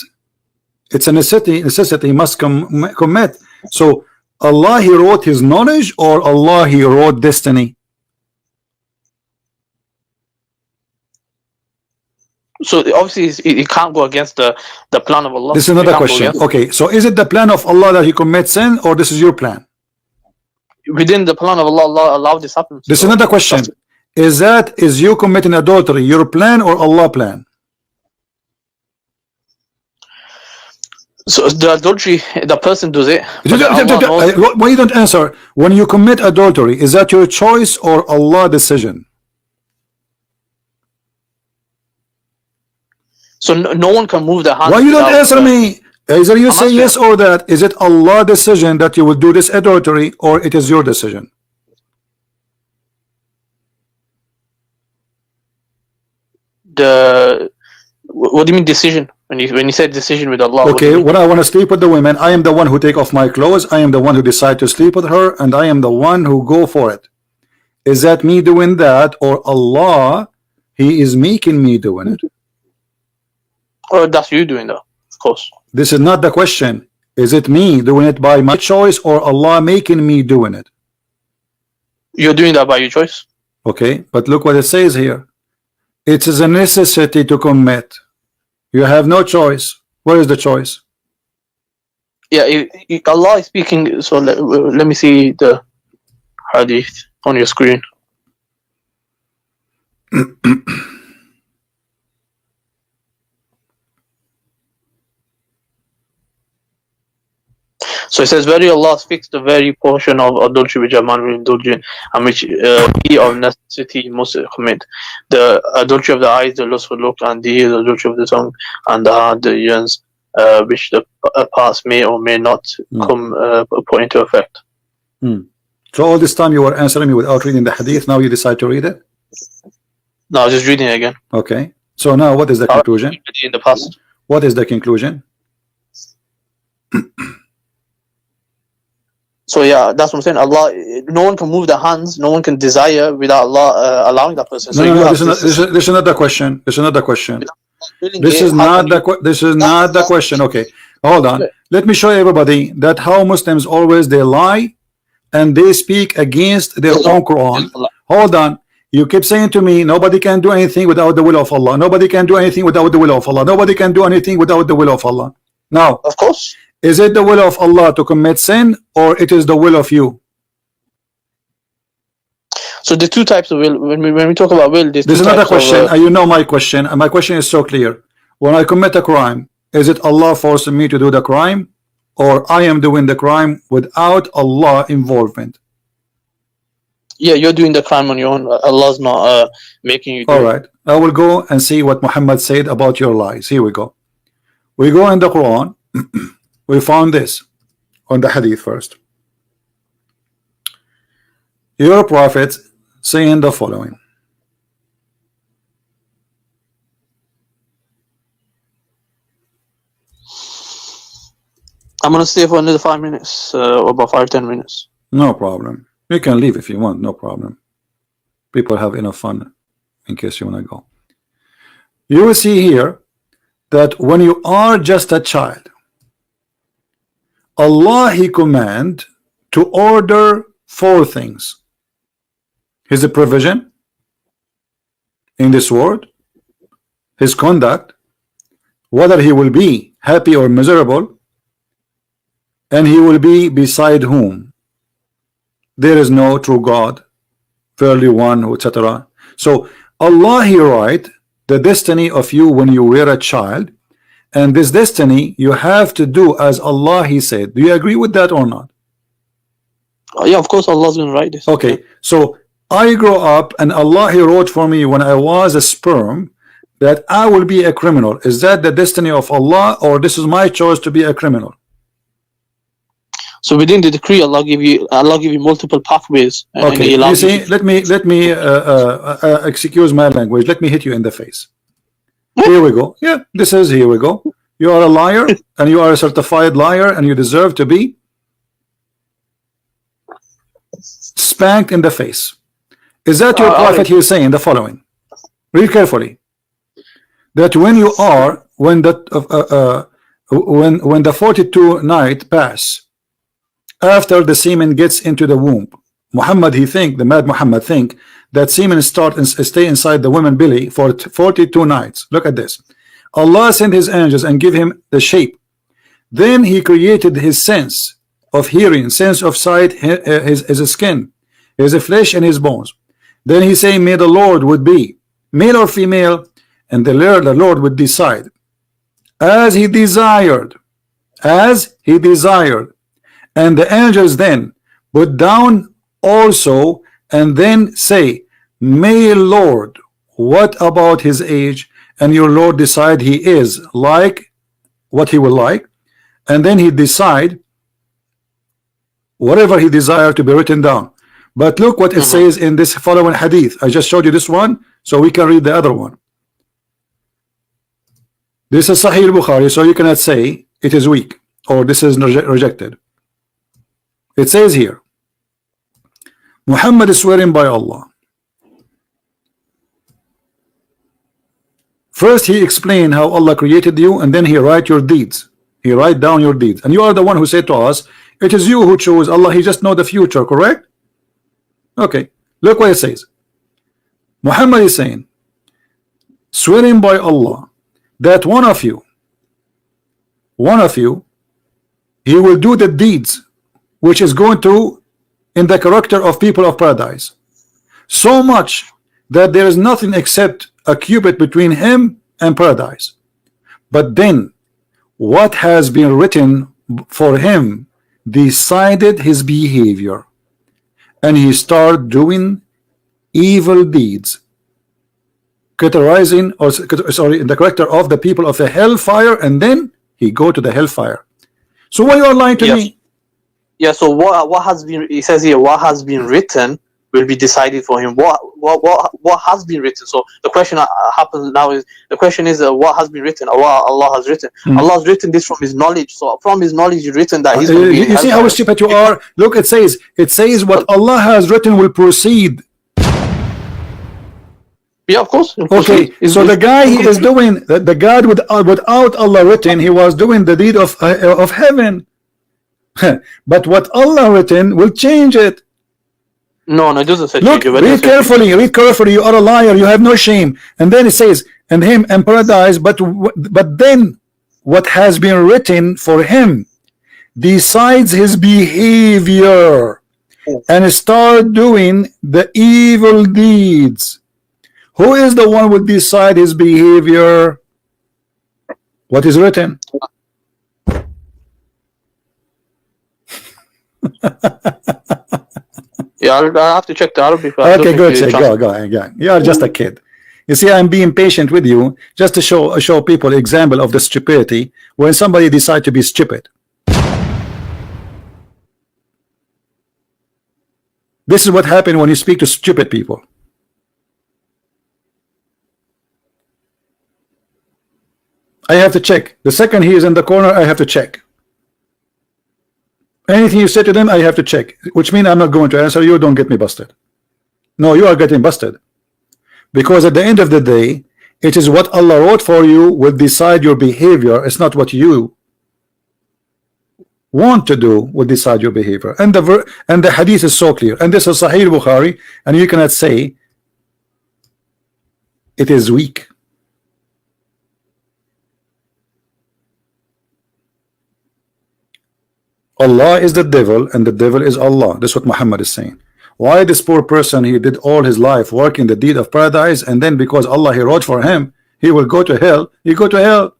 It's a necessity must commit. So Allah, He wrote His knowledge, or Allah, He wrote destiny? So obviously it can't go against the plan of Allah. This is another question. Okay, so is it the plan of Allah that He commits sin, or this is your plan? Within the plan of Allah, Allah allowed this happen. This is another question. Is you committing adultery your plan or Allah plan? So the adultery, the person does it. Why you don't answer? When you commit adultery, is that your choice or Allah decision? So no one can move the hand. Why you don't answer me? Either you say yes or that. Is it Allah decision that you will do this adultery, or it is your decision? What do you mean decision? When you say decision with Allah? Okay, when I want to sleep with the women, I am the one who take off my clothes. I am the one who decide to sleep with her, and I am the one who go for it. Is that me doing that, or Allah, He is making me doing it? Or that's you doing that, of course. This is not the question. Is it me doing it by my choice, or Allah making me doing it? You're doing that by your choice. Okay, but look what it says here. It is a necessity to commit. You have no choice. Where is the choice? Yeah, Allah is speaking. So let me see the hadith on your screen. So it says, very Allah fixed the very portion of adultery which a man will indulge in, and which he of necessity must commit. The adultery of the eyes, the lustful look, and the adultery of the tongue, and the heart, the yearns, which the parts may or may not come put into effect. So all this time you were answering me without reading the hadith. Now you decide to read it. No, I was just reading it again. Okay. So now what is the conclusion? In the past. What is the conclusion? So yeah, that's what I'm saying. Allah, no one can move their hands, no one can desire without Allah allowing that person. So No, this is not the question. This is not the question. This is not the question. Okay, hold on. Let me show everybody that how Muslims always they lie and they speak against their own Quran. Hold on. You keep saying to me, nobody can do anything without the will of Allah. Nobody can do anything without the will of Allah. Nobody can do anything without the will of Allah. Now, of course, is it the will of Allah to commit sin, or it is the will of you? So the two types of will. When we talk about will, this is not a question. You know my question, and my question is so clear. When I commit a crime, is it Allah forcing me to do the crime, or I am doing the crime without Allah involvement? Yeah, you're doing the crime on your own. Allah's not making you do all right. I will go and see what Muhammad said about your lies. Here we go. We go in the Quran. We found this on the hadith first. Your prophet saying the following. I'm gonna stay for another 5 minutes, or about 5-10 minutes. No problem. You can leave if you want, no problem. People have enough fun in case you want to go. You will see here that when you are just a child, Allah He command to order 4 things. His provision in this world, His conduct, whether he will be happy or miserable, and he will be beside whom there is no true God, fairly one, etc. So Allah He write the destiny of you when you were a child, and this destiny you have to do as Allah He said. Do you agree with that or not? Yeah, of course Allah's gonna write this. Okay, so I grow up and Allah He wrote for me when I was a sperm that I will be a criminal. Is that the destiny of Allah, or this is my choice to be a criminal? So within the decree, Allah give you multiple pathways. Okay, you see, let me excuse my language. Let me hit you in the face. Here we go. Yeah, this is, here we go. You are a liar, and you are a certified liar, and you deserve to be spanked in the face. Is that your prophet here saying the following? Read carefully. That when you are, when the 42 night pass, after the semen gets into the womb, Muhammad the mad Muhammad think that semen stay inside the woman belly for 42 nights. Look at this. Allah sent His angels and give him the shape. Then He created his sense of hearing, sense of sight, his skin, his flesh, and his bones. Then He say, may the Lord would be male or female, and the Lord would decide as He desired, and the angels then put down also, and then say, may Lord, what about his age? And your Lord decide he is like what he will like, and then He decide whatever He desire to be written down. But look what it says in this following hadith. I just showed you this one, so we can read the other one. This is Sahih Bukhari, so you cannot say it is weak or this is rejected. It says here, Muhammad is swearing by Allah. First he explained how Allah created you, and then He write your deeds. He write down your deeds, and you are the one who said to us, it is you who chose. Allah He just know the future, correct? Okay, look what it says. Muhammad is saying, swearing by Allah, that one of you, he will do the deeds which is going to in the character of people of paradise, so much that there is nothing except a cubit between him and paradise. But then what has been written for him decided his behavior, and he started doing evil deeds, categorizing, or sorry, in the character of the people of the hellfire, and then he go to the hellfire. So why you are lying to me? Yeah. So what has been? It says here, what has been written will be decided for him. What has been written? So the question happens now is the question is what has been written, or what Allah has written. Allah has written this from His knowledge. So from His knowledge, it's written that He's going to be. You see how stupid you are? Look, it says what Allah has written will proceed. Yeah, of course. Okay, so the guy he is doing the God without Allah written, he was doing the deed of heaven. But what Allah written will change it. No, it doesn't say. Look, read carefully. You are a liar. You have no shame. And then it says, and him and paradise. But then, what has been written for him decides his behavior and start doing the evil deeds. Who is the one who decide his behavior? What is written? Yeah, I have to check the Arabic. Okay, good. Go. You are just a kid. You see, I'm being patient with you just to show people example of the stupidity when somebody decide to be stupid. This is what happened when you speak to stupid people. I have to check. The second he is in the corner, I have to check. Anything you say to them, I have to check, which means I'm not going to answer you. Don't get me busted. No, you are getting busted, because at the end of the day, it is what Allah wrote for you will decide your behavior. It's not what you want to do will decide your behavior. And the hadith is so clear, and this is Sahih Bukhari, and you cannot say it is weak. Allah is the devil and the devil is Allah. That's what Muhammad is saying. Why this poor person, he did all his life working the deed of paradise, and then because Allah he wrote for him he will go to hell, he go to hell.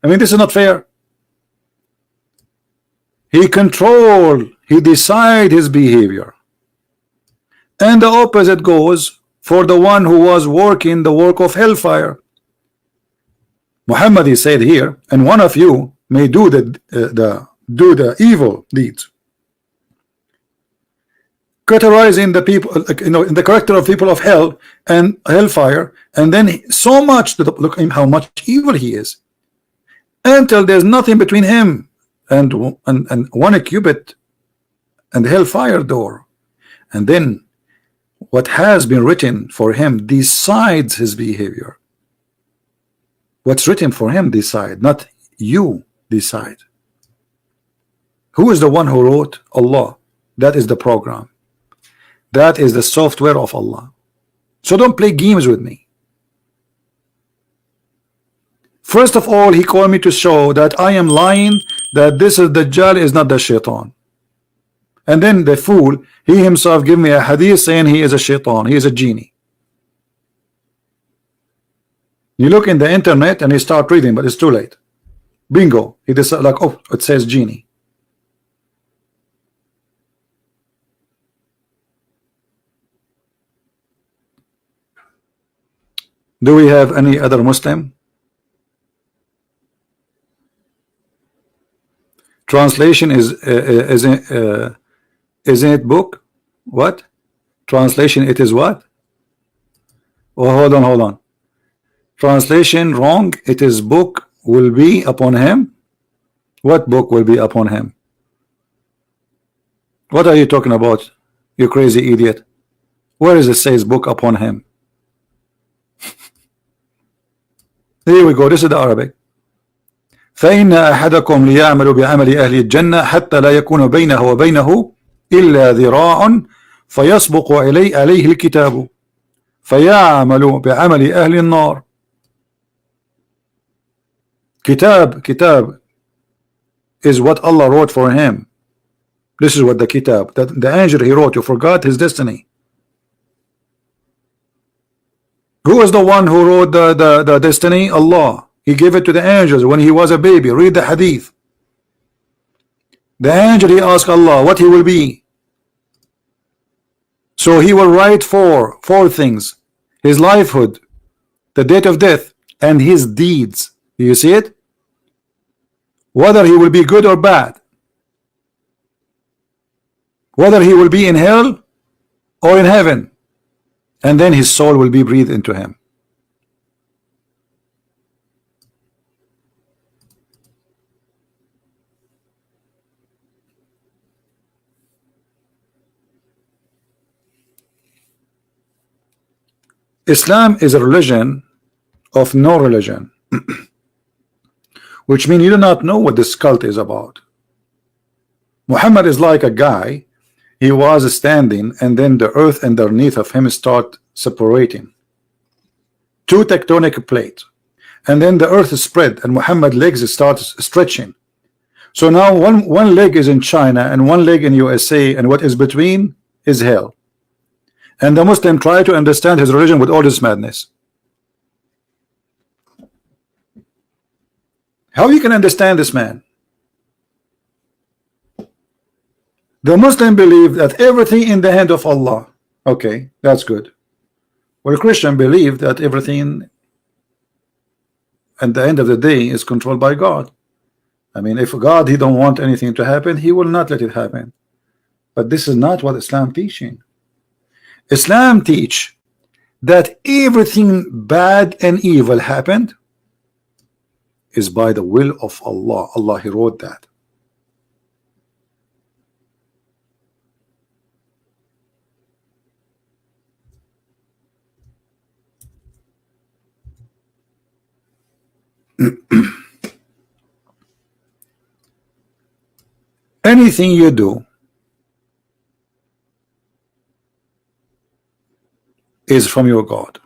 I mean, this is not fair. He control, he decide his behavior. And the opposite goes for the one who was working the work of hellfire. Muhammad, he said here, and one of you may do the evil deeds, categorizing the people, in the character of people of hell and hellfire, and then so much that look at him how much evil he is, until there's nothing between him and one cubit and the hellfire door, and then what has been written for him decides his behavior. What's written for him decide, not you decide. Who is the one who wrote? Allah. That is the program. That is the software of Allah. So don't play games with me. First of all, he called me to show that I am lying, that this is Dajjal, is not the Shaitan. And then the fool, he himself gave me a hadith saying he is a Shaitan, he is a genie. You look in the internet and you start reading, but it's too late. Bingo. He decided, like, oh, it says genie. Do we have any other Muslim? Translation isn't it book? What? Translation it is what? Oh, hold on. Translation wrong. It is book will be upon him. What book will be upon him? What are you talking about, you crazy idiot? Where is it says book upon him? Here we go. This is the Arabic. فإن أحدكم ليعمل بعمل أهل الجنة حتى لا يكون بينه وبينه إلا ذراع فيسبق عليه الكتاب فيعمل بعمل أهل النار. Kitab is what Allah wrote for him. This is what the kitab, that the angel he wrote, you forgot his destiny. Who is the one who wrote the destiny? Allah. He gave it to the angels when he was a baby. Read the hadith. The angel, he asked Allah what he will be. So he will write four things: his livelihood, the date of death, and his deeds. Do you see it? Whether he will be good or bad. whether he will be in hell or in heaven, and then his soul will be breathed into him. Islam is a religion of no religion, which means you do not know what this cult is about. Muhammad is like a guy. He was standing, and then the earth underneath of him start separating. Two tectonic plates, and then the earth spread, and Muhammad's legs start stretching. So now one leg is in China and one leg in USA, and what is between is hell. And the Muslim try to understand his religion with all this madness. How you can understand this man? The Muslim believe that everything in the hand of Allah. Okay, that's good. Well, Christian believe that everything at the end of the day is controlled by God. I mean, if God, he don't want anything to happen, he will not let it happen. But this is not what Islam teaching. Islam teach that everything bad and evil happened is by the will of Allah. Allah, he wrote that. Anything you do is from your God.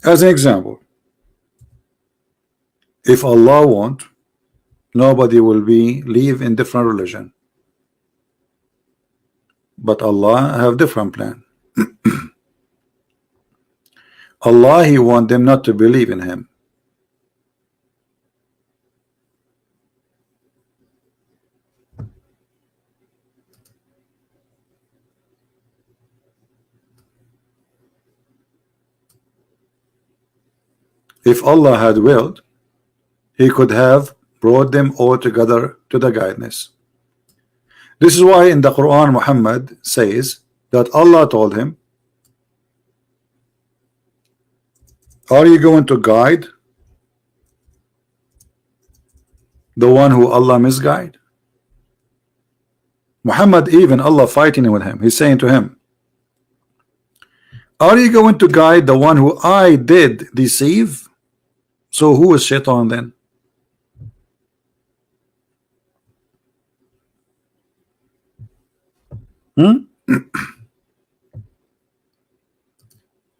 As an example, if Allah want, nobody will be live in different religion, but Allah have different plan. Allah, he want them not to believe in him. If Allah had willed, he could have brought them all together to the guidance. This is why in the Quran Muhammad says that Allah told him, are you going to guide the one who Allah misguide? Muhammad, even Allah fighting with him, he's saying to him, are you going to guide the one who I did deceive? So who is Syaitan then?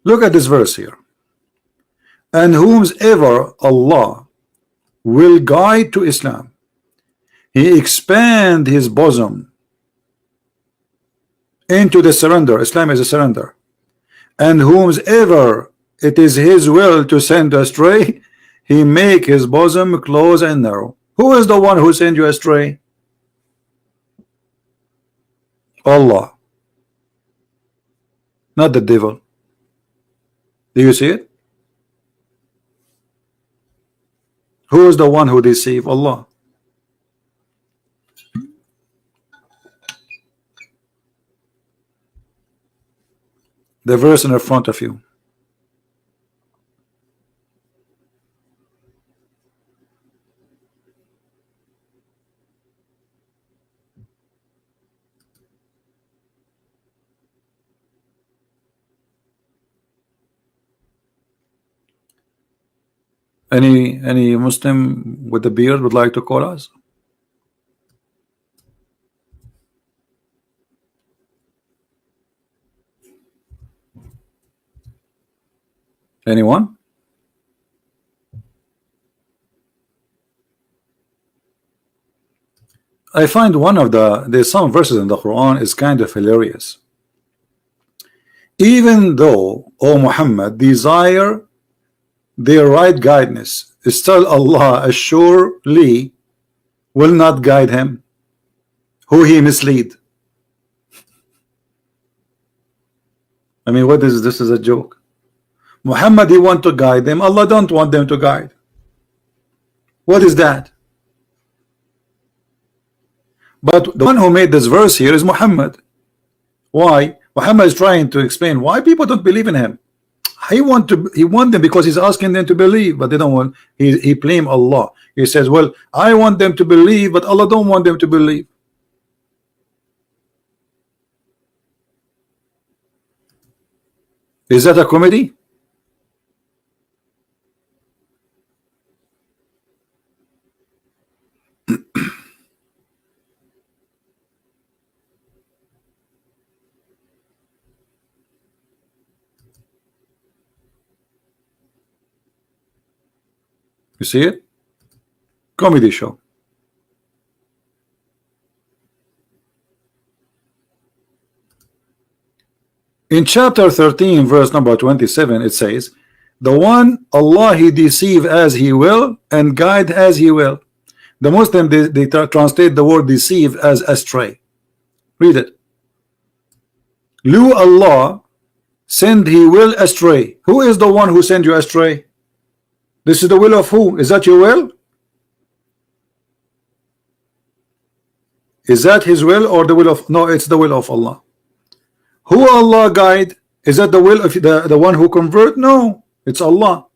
Look at this verse here. And whomsoever Allah will guide to Islam, he expand his bosom into the surrender. Islam is a surrender. And whomsoever it is his will to send astray, he make his bosom close and narrow. Who is the one who sent you astray? Allah, not the devil. Do you see it? Who is the one who deceived? Allah. The verse in the front of you. Any Muslim with a beard would like to call us? Anyone? I find one of there's some verses in the Quran is kind of hilarious. Even though, O Muhammad, desire their right guidance, still Allah assuredly will not guide him who he mislead. I mean, what is this? Is a joke. Muhammad, he want to guide them. Allah don't want them to guide. What is that? But the one who made this verse here is Muhammad. Why? Muhammad is trying to explain why people don't believe in him. He want them because he's asking them to believe, but they don't want. He blame Allah. He says, well, I want them to believe, but Allah don't want them to believe. Is that a comedy? You see it? Comedy show. In chapter 13, verse number 27, it says, the one Allah he deceive as he will and guide as he will. The Muslim they translate the word deceive as astray. Read it. Lu Allah send he will astray. Who is the one who send you astray? This is the will of who? Is that your will? Is that his will or the will of? No, it's the will of Allah. Who Allah guide? Is that the will of the one who convert? No, it's Allah.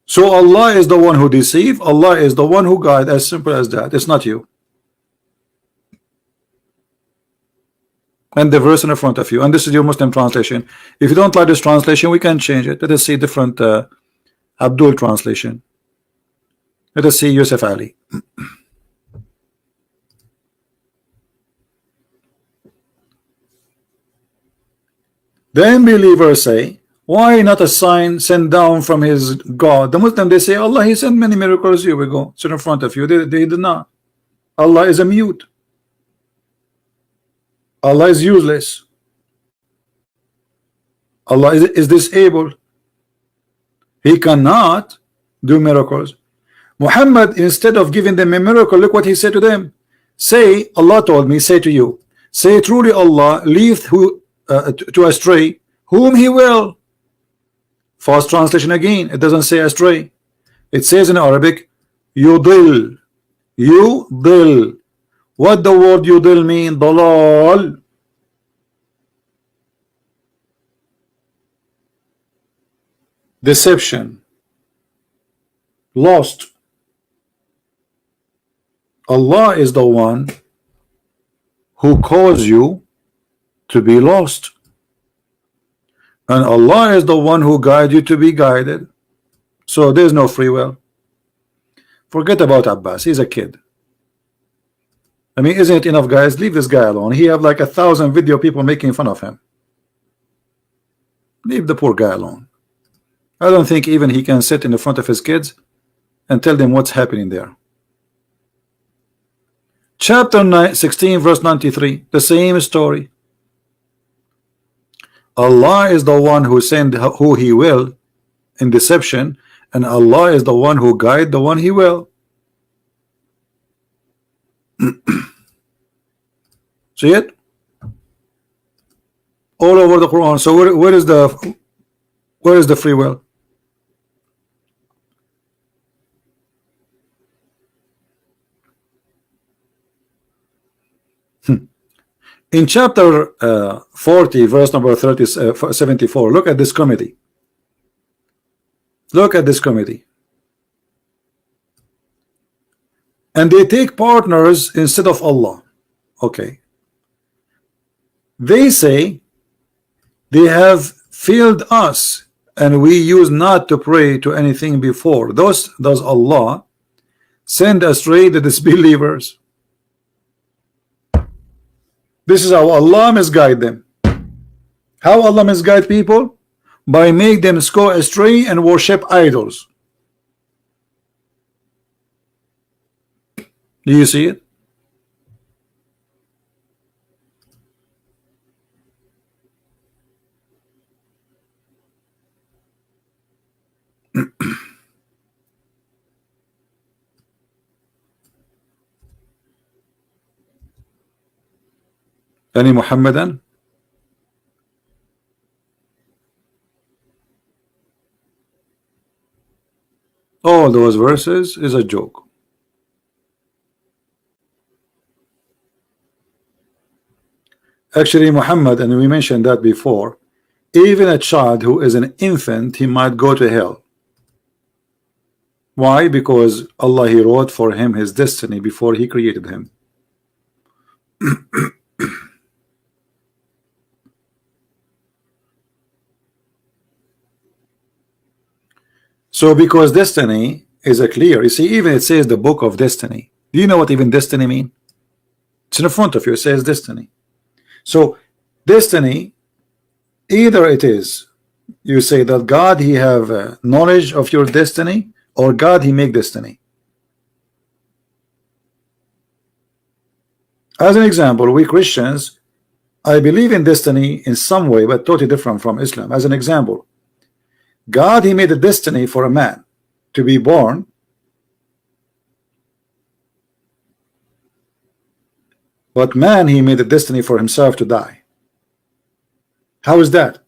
So Allah is the one who deceive. Allah is the one who guide. As simple as that. It's not you. And the verse in front of you, and this is your Muslim translation. If you don't like this translation, we can change it. Let us see different Abdool translation. Let us see Yusuf Ali. The unbelievers say, why not a sign sent down from his God? The Muslim they say, Allah he sent many miracles. Here we go. It's in front of you. They did not. Allah is a mute. Allah is useless. Allah is disabled. He cannot do miracles. Muhammad, instead of giving them a miracle, look what he said to them. Say, Allah told me, say to you, say truly Allah leave to astray whom he will. False translation again. It doesn't say astray. It says in Arabic, yudil. Yudil. What the word yudil mean? Dalal. Deception. Lost. Allah is the one who caused you to be lost. And Allah is the one who guides you to be guided. So there's no free will. Forget about Abbas. He's a kid. I mean, isn't it enough, guys? Leave this guy alone. He have like 1,000 video people making fun of him. Leave the poor guy alone. I don't think even he can sit in the front of his kids and tell them what's happening there. Chapter 16 verse 93, the same story. Allah is the one who send who he will in deception, and Allah is the one who guide the one he will. See it? All over the Quran. So where is the free will? In chapter 40 verse number 74, look at this comedy. Look at this comedy. And they take partners instead of Allah. Okay. They say they have failed us and we used not to pray to anything before. Does Allah send astray the disbelievers? This is how Allah misguide them. How Allah misguide people? By make them go astray and worship idols. Do you see it? Any Muhammadan? All those verses is a joke. Actually, Muhammad, and we mentioned that before, even a child who is an infant, he might go to hell. Why? Because Allah, He wrote for him his destiny before He created him. So because destiny is a clear, you see, even it says the book of destiny. Do you know what even destiny mean? It's in front of you, it says destiny. So destiny, either it is, you say that God, He have knowledge of your destiny, or God, He make destiny. As an example, we Christians, I believe in destiny in some way, but totally different from Islam. As an example, God, He made a destiny for a man to be born, but man, He made a destiny for himself to die. How is that?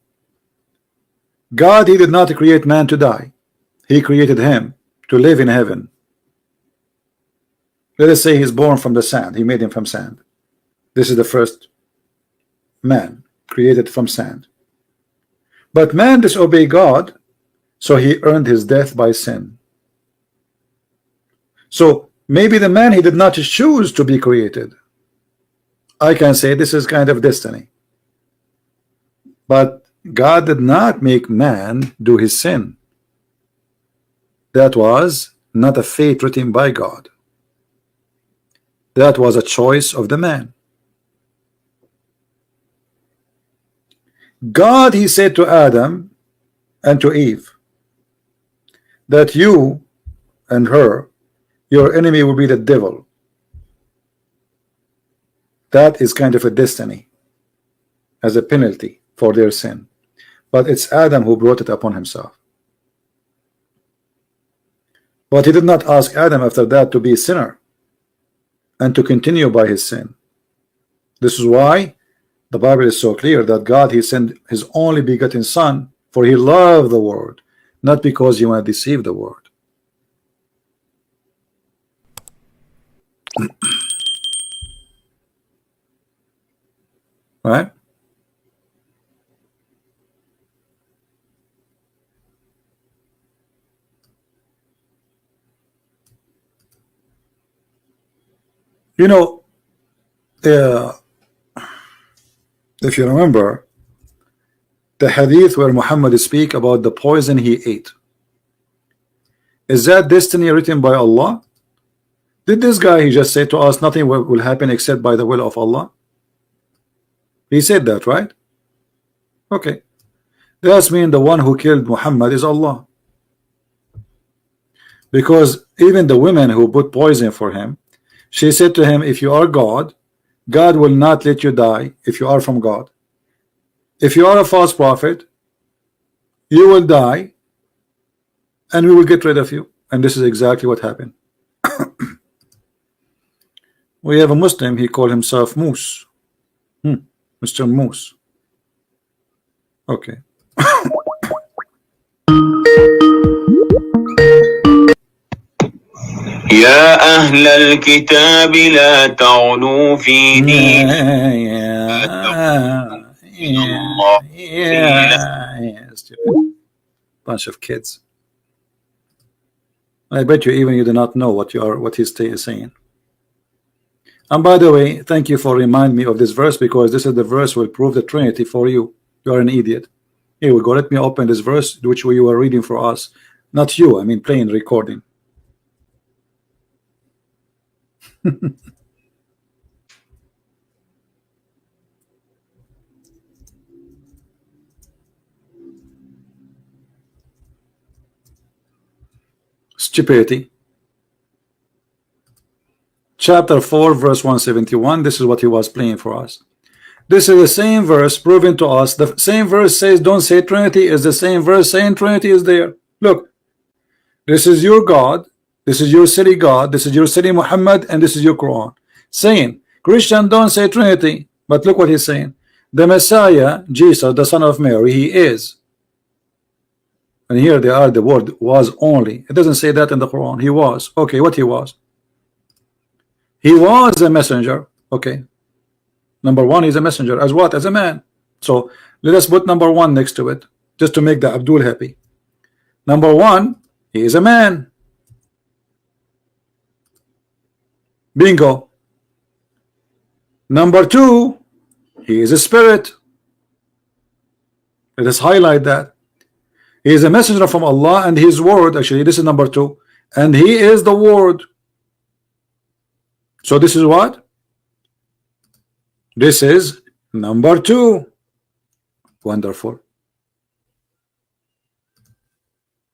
God, He did not create man to die. He created him to live in heaven. Let us say he's born from the sand. He made him from sand. This is the first man created from sand. But man disobeyed God, so he earned his death by sin. So maybe the man, he did not choose to be created. I can say this is kind of destiny. But God did not make man do his sin. That was not a fate written by God. That was a choice of the man. God, He said to Adam and to Eve that you and her, your enemy will be the devil. That is kind of a destiny as a penalty for their sin. But it's Adam who brought it upon himself. But He did not ask Adam after that to be a sinner and to continue by his sin. This is why the Bible is so clear that God, He sent His only begotten Son, for He loved the world, not because He want to deceive the world. Right? You know, if you remember the hadith where Muhammad speak about the poison he ate, is that destiny written by Allah? Did this guy, he just say to us nothing will happen except by the will of Allah? He said that, right? Okay, that means the one who killed Muhammad is Allah, because even the women who put poison for him, she said to him, if you are God, God will not let you die if you are from God. If you are a false prophet, you will die and we will get rid of you. And this is exactly what happened. We have a Muslim, he called himself Moose. Mr. Moose. Okay. يا أهل الكتاب لا تغلوا في Stupid bunch of kids. I bet you even you do not know what he's saying. And by the way, thank you for reminding me of this verse, because this is the verse will prove the Trinity for you. You are an idiot. Here we go. Let me open this verse which you were reading for us. Not you, I mean playing recording. Stupidity. Chapter 4 verse 171. This is what he was playing for us. This is the same verse proving to us. The same verse says don't say Trinity is the same verse saying Trinity is there. Look, this is your God, this is your city God, this is your city Muhammad, and this is your Quran saying Christian don't say Trinity. But look what he's saying. The Messiah, Jesus, the son of Mary, he is. And here they are, the word was only. It doesn't say that in the Quran. He was. Okay, what he was? He was a messenger. Okay. Number one, he's a messenger. As what? As a man. So let us put number one next to it, just to make the Abdul happy. Number one, he is a man. Bingo. Number two, he is a spirit. Let us highlight that. He is a messenger from Allah and his word. Actually, this is number two. And he is the word. So this is what? This is number two. Wonderful.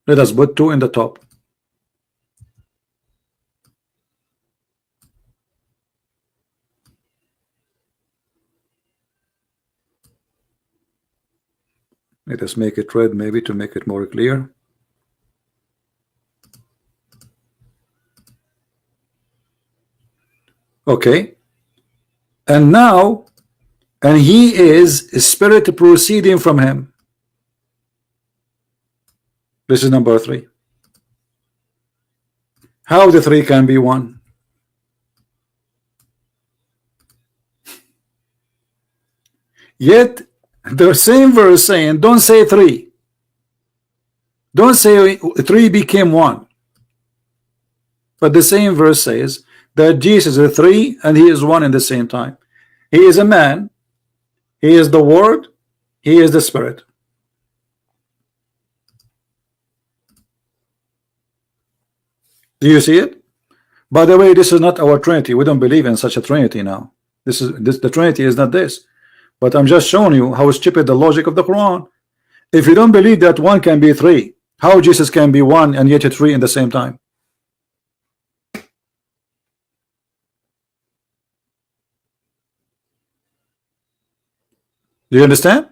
Let us put two in the top. Let us make it red, maybe, to make it more clear. Okay. And now, and he is a spirit proceeding from him. This is number three. How the three can be one? Yet the same verse saying, don't say three. Don't say three became one. But the same verse says that Jesus is three and he is one in the same time. He is a man. He is the word. He is the spirit. Do you see it? By the way, this is not our Trinity. We don't believe in such a Trinity now. The Trinity is not this. But I'm just showing you how stupid the logic of the Quran. If you don't believe that one can be three, how Jesus can be one and yet three in the same time? Do you understand?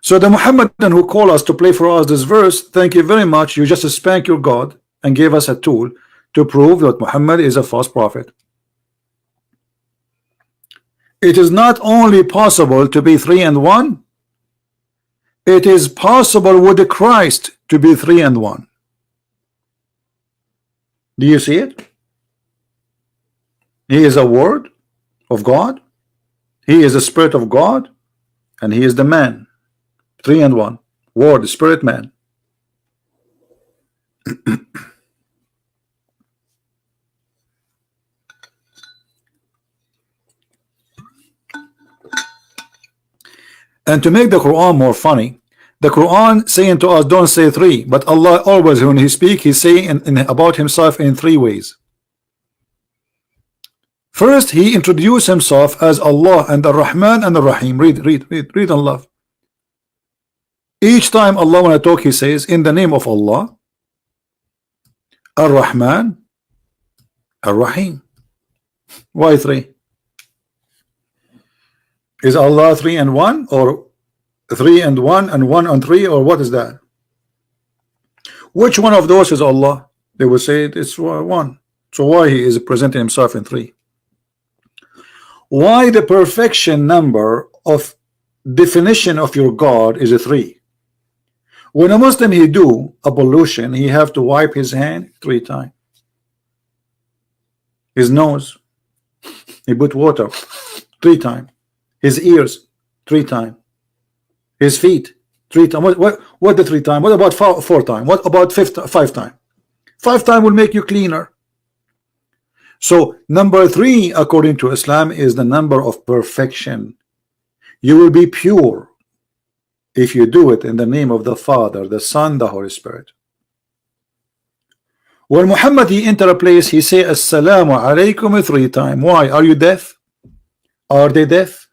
So the Muhammadan who called us to play for us this verse, thank you very much. You just spank your God and gave us a tool to prove that Muhammad is a false prophet. It is not only possible to be three and one, it is possible with the Christ to be three and one. Do you see it? He is a word of God. He is the spirit of God, and he is the man. Three and one. Word, spirit, man. And to make the Quran more funny, the Quran saying to us, don't say three, but Allah always, when he speaks, he's saying about himself in three ways. First, he introduced himself as Allah and the Rahman and the Rahim. Read and love. Each time Allah when I talk, he says, in the name of Allah, Ar-Rahman, Ar-Rahim. Why three? Is Allah three and one, or three and one and three, or what is that? Which one of those is Allah? They will say it's one. So why he is presenting himself in three? Why the perfection number of definition of your God is a three? When a Muslim he do ablution, he have to wipe his hand 3 times. His nose, he put water 3 times. His ears 3 times. His feet 3 times. What the 3 times? What about 4 times? What about 5 times? 5 times will make you cleaner. So number 3 according to Islam is the number of perfection. You will be pure if you do it in the name of the Father, the Son, the Holy Spirit. When Muhammad he enter a place, he say Assalamu alaikum 3 times. Why? Are you deaf? Are they deaf?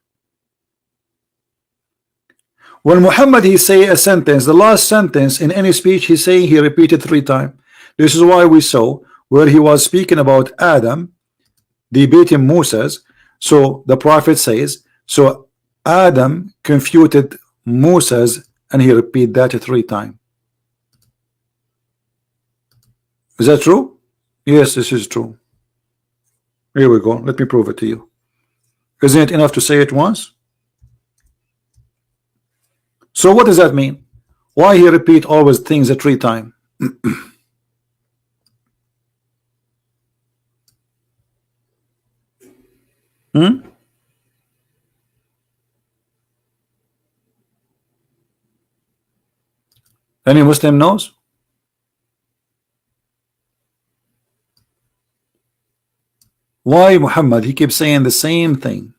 When Muhammad he say a sentence, the last sentence in any speech he say, he repeated 3 times. This is why we saw where he was speaking about Adam debating Moses. So the prophet says, so Adam confuted Moses, and he repeat that 3 times. Is that true? Yes, this is true. Here we go. Let me prove it to you. Isn't it enough to say it once? So what does that mean? Why he repeat always things at 3 times? Hmm? Any Muslim knows? Why Muhammad he keeps saying the same thing?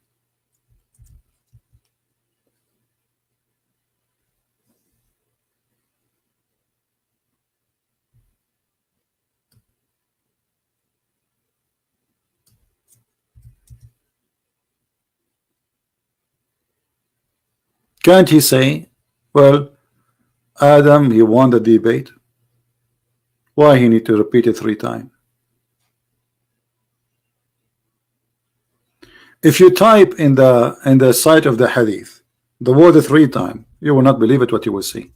Can't he say, well, Adam he won the debate? Why he need to repeat it 3 times? If you type in the site of the hadith the word 3 times, you will not believe it what you will see.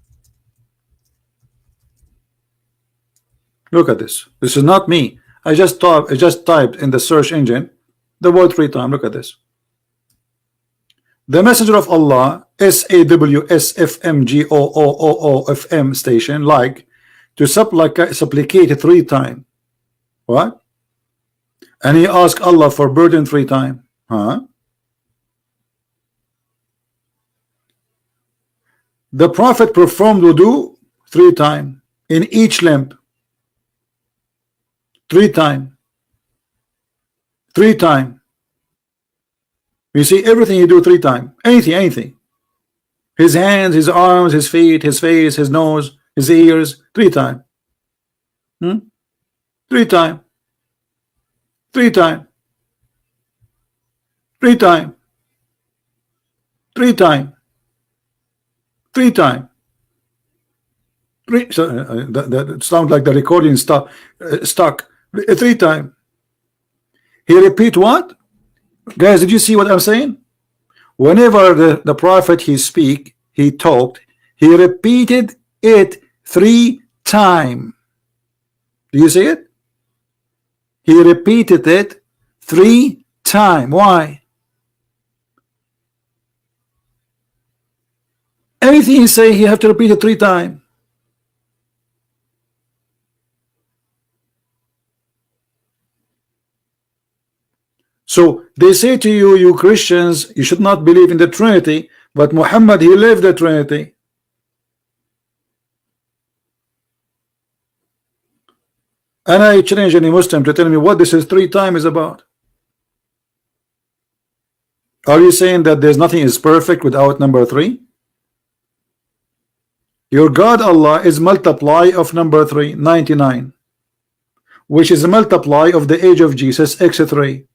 Look at this. This is not me. I just typed in the search engine the word 3 times. Look at this. The Messenger of Allah SAWSFMGOOOFM station like to supplicate 3 times. What? And he asked Allah for burden 3 times. Huh? The Prophet performed wudu 3 times in each limb. 3 times. 3 times. You see everything you do 3 times. Anything. His hands, his arms, his feet, his face, his nose, his ears. 3 times. 3 times. 3 times. 3 times. 3 times. 3 times. That sounds like the recording stuck. 3 times. He repeat what? Guys, did you see what I'm saying? Whenever the Prophet he talked, he repeated it 3 times. Do you see it? He repeated it 3 times. Why? Anything he say, he have to repeat it 3 times. So they say to you, you Christians, you should not believe in the Trinity, but Muhammad, he lived the Trinity. And I challenge any Muslim to tell me what this is 3 times is about. Are you saying that there's nothing is perfect without number 3? Your God Allah is multiply of number 3, 99, which is a multiply of the age of Jesus, x3.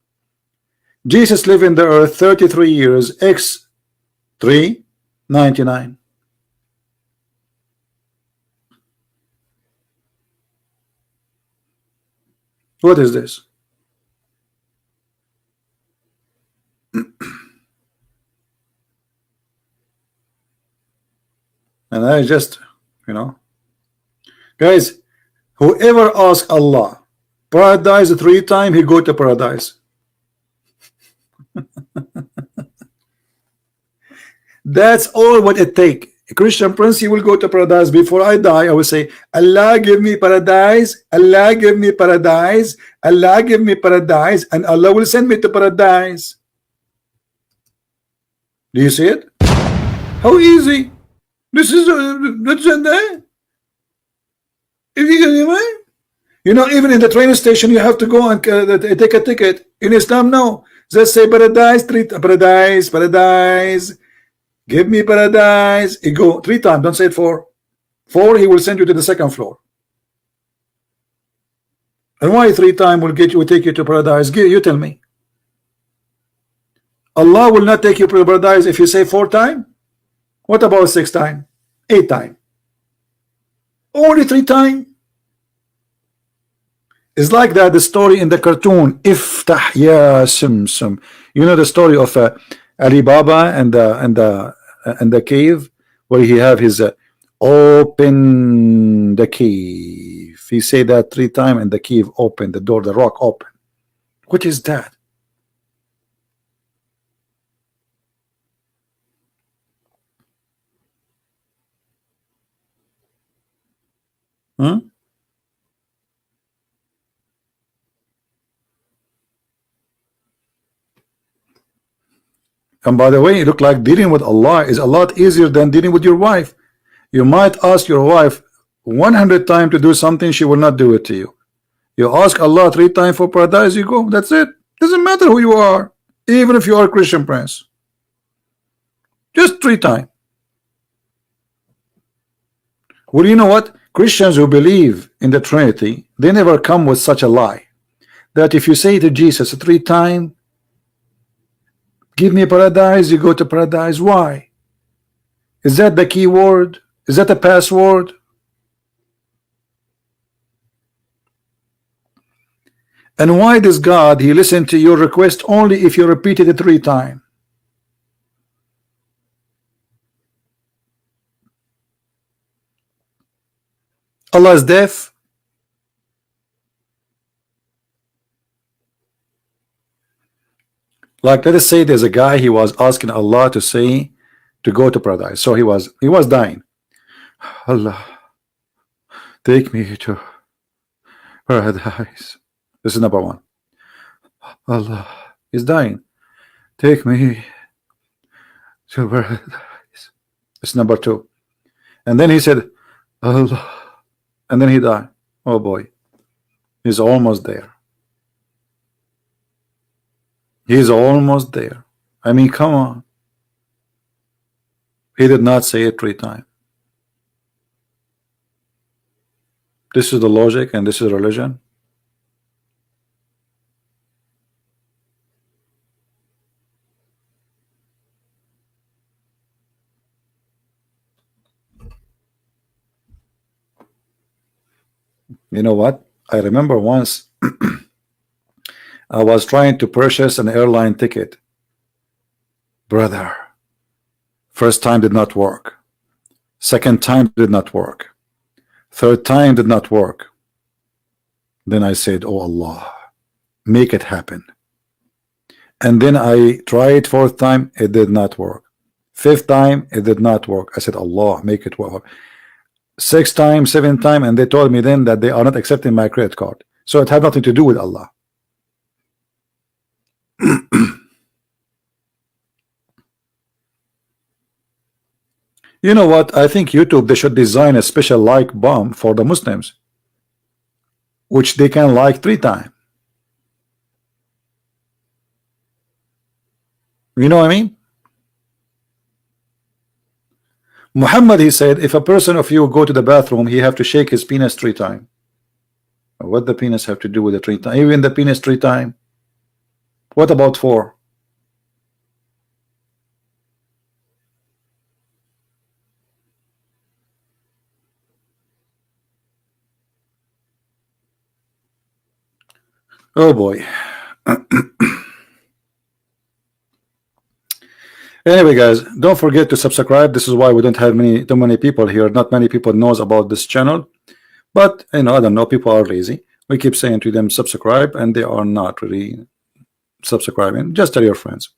Jesus lived in the earth 33 years, x3, 99. What is this? And I just, guys, whoever asks Allah paradise 3 times, he go to paradise. That's all what it take. A Christian Prince, he will go to paradise. Before I die, I will say, Allah give me paradise, Allah give me paradise, Allah give me paradise, and Allah will send me to paradise. Do you see it? How easy. This is that's there. Even in the train station, you have to go and take a ticket. In Islam, no. Just say paradise, paradise. Give me paradise. You go 3 times. Don't say it 4. 4, he will send you to the 2nd floor. And why 3 times will take you to paradise? You tell me. Allah will not take you to paradise if you say 4 times. What about 6 times? 8 times? Only 3 times? It's like that the story in the cartoon Iftah Ya Simsum. You know the story of Ali Baba and the cave where he have his open the cave. He say that 3 times and the cave open, the door, the rock open. What is that? Hmm? And by the way, it looked like dealing with Allah is a lot easier than dealing with your wife. You might ask your wife 100 times to do something, she will not do it to you. You ask Allah 3 times for paradise, you go, that's it. Doesn't matter who you are, even if you are a Christian prince. Just 3 times. Well, you know what? Christians who believe in the Trinity, they never come with such a lie. That if you say to Jesus 3 times, give me paradise, you go to paradise. Why? Is that the key word? Is that the password? And why does God, he listen to your request only if you repeated it 3 times? Allah is deaf? Like, let us say there's a guy, he was asking Allah to say to go to paradise. So he was dying. Allah, take me to paradise. This is number 1. Allah, he's dying. Take me to paradise. This is number 2. And then he said, Allah, and then he died. Oh boy, he's almost there. He's almost there. I mean, come on. He did not say it 3 times. This is the logic and this is religion. You know what? I remember once I was trying to purchase an airline ticket. Brother, first time did not work. Second time did not work. Third time did not work. Then I said, oh Allah, make it happen. And then I tried 4th time, it did not work. 5th time, it did not work. I said, Allah, make it work. 6th time, 7th time, and they told me then that they are not accepting my credit card. So it had nothing to do with Allah. You know what? I think YouTube, they should design a special like bomb for the Muslims, which they can like 3 times. You know what I mean? Muhammad, he said, if a person of you go to the bathroom, he have to shake his penis 3 times. What the penis have to do with the 3 times? Even the penis 3 times. What about 4? Oh boy. Anyway, guys, don't forget to subscribe. This is why we don't have too many people here. Not many people knows about this channel, but you know, I don't know, people are lazy. We keep saying to them subscribe and they are not really subscribing. Just tell your friends.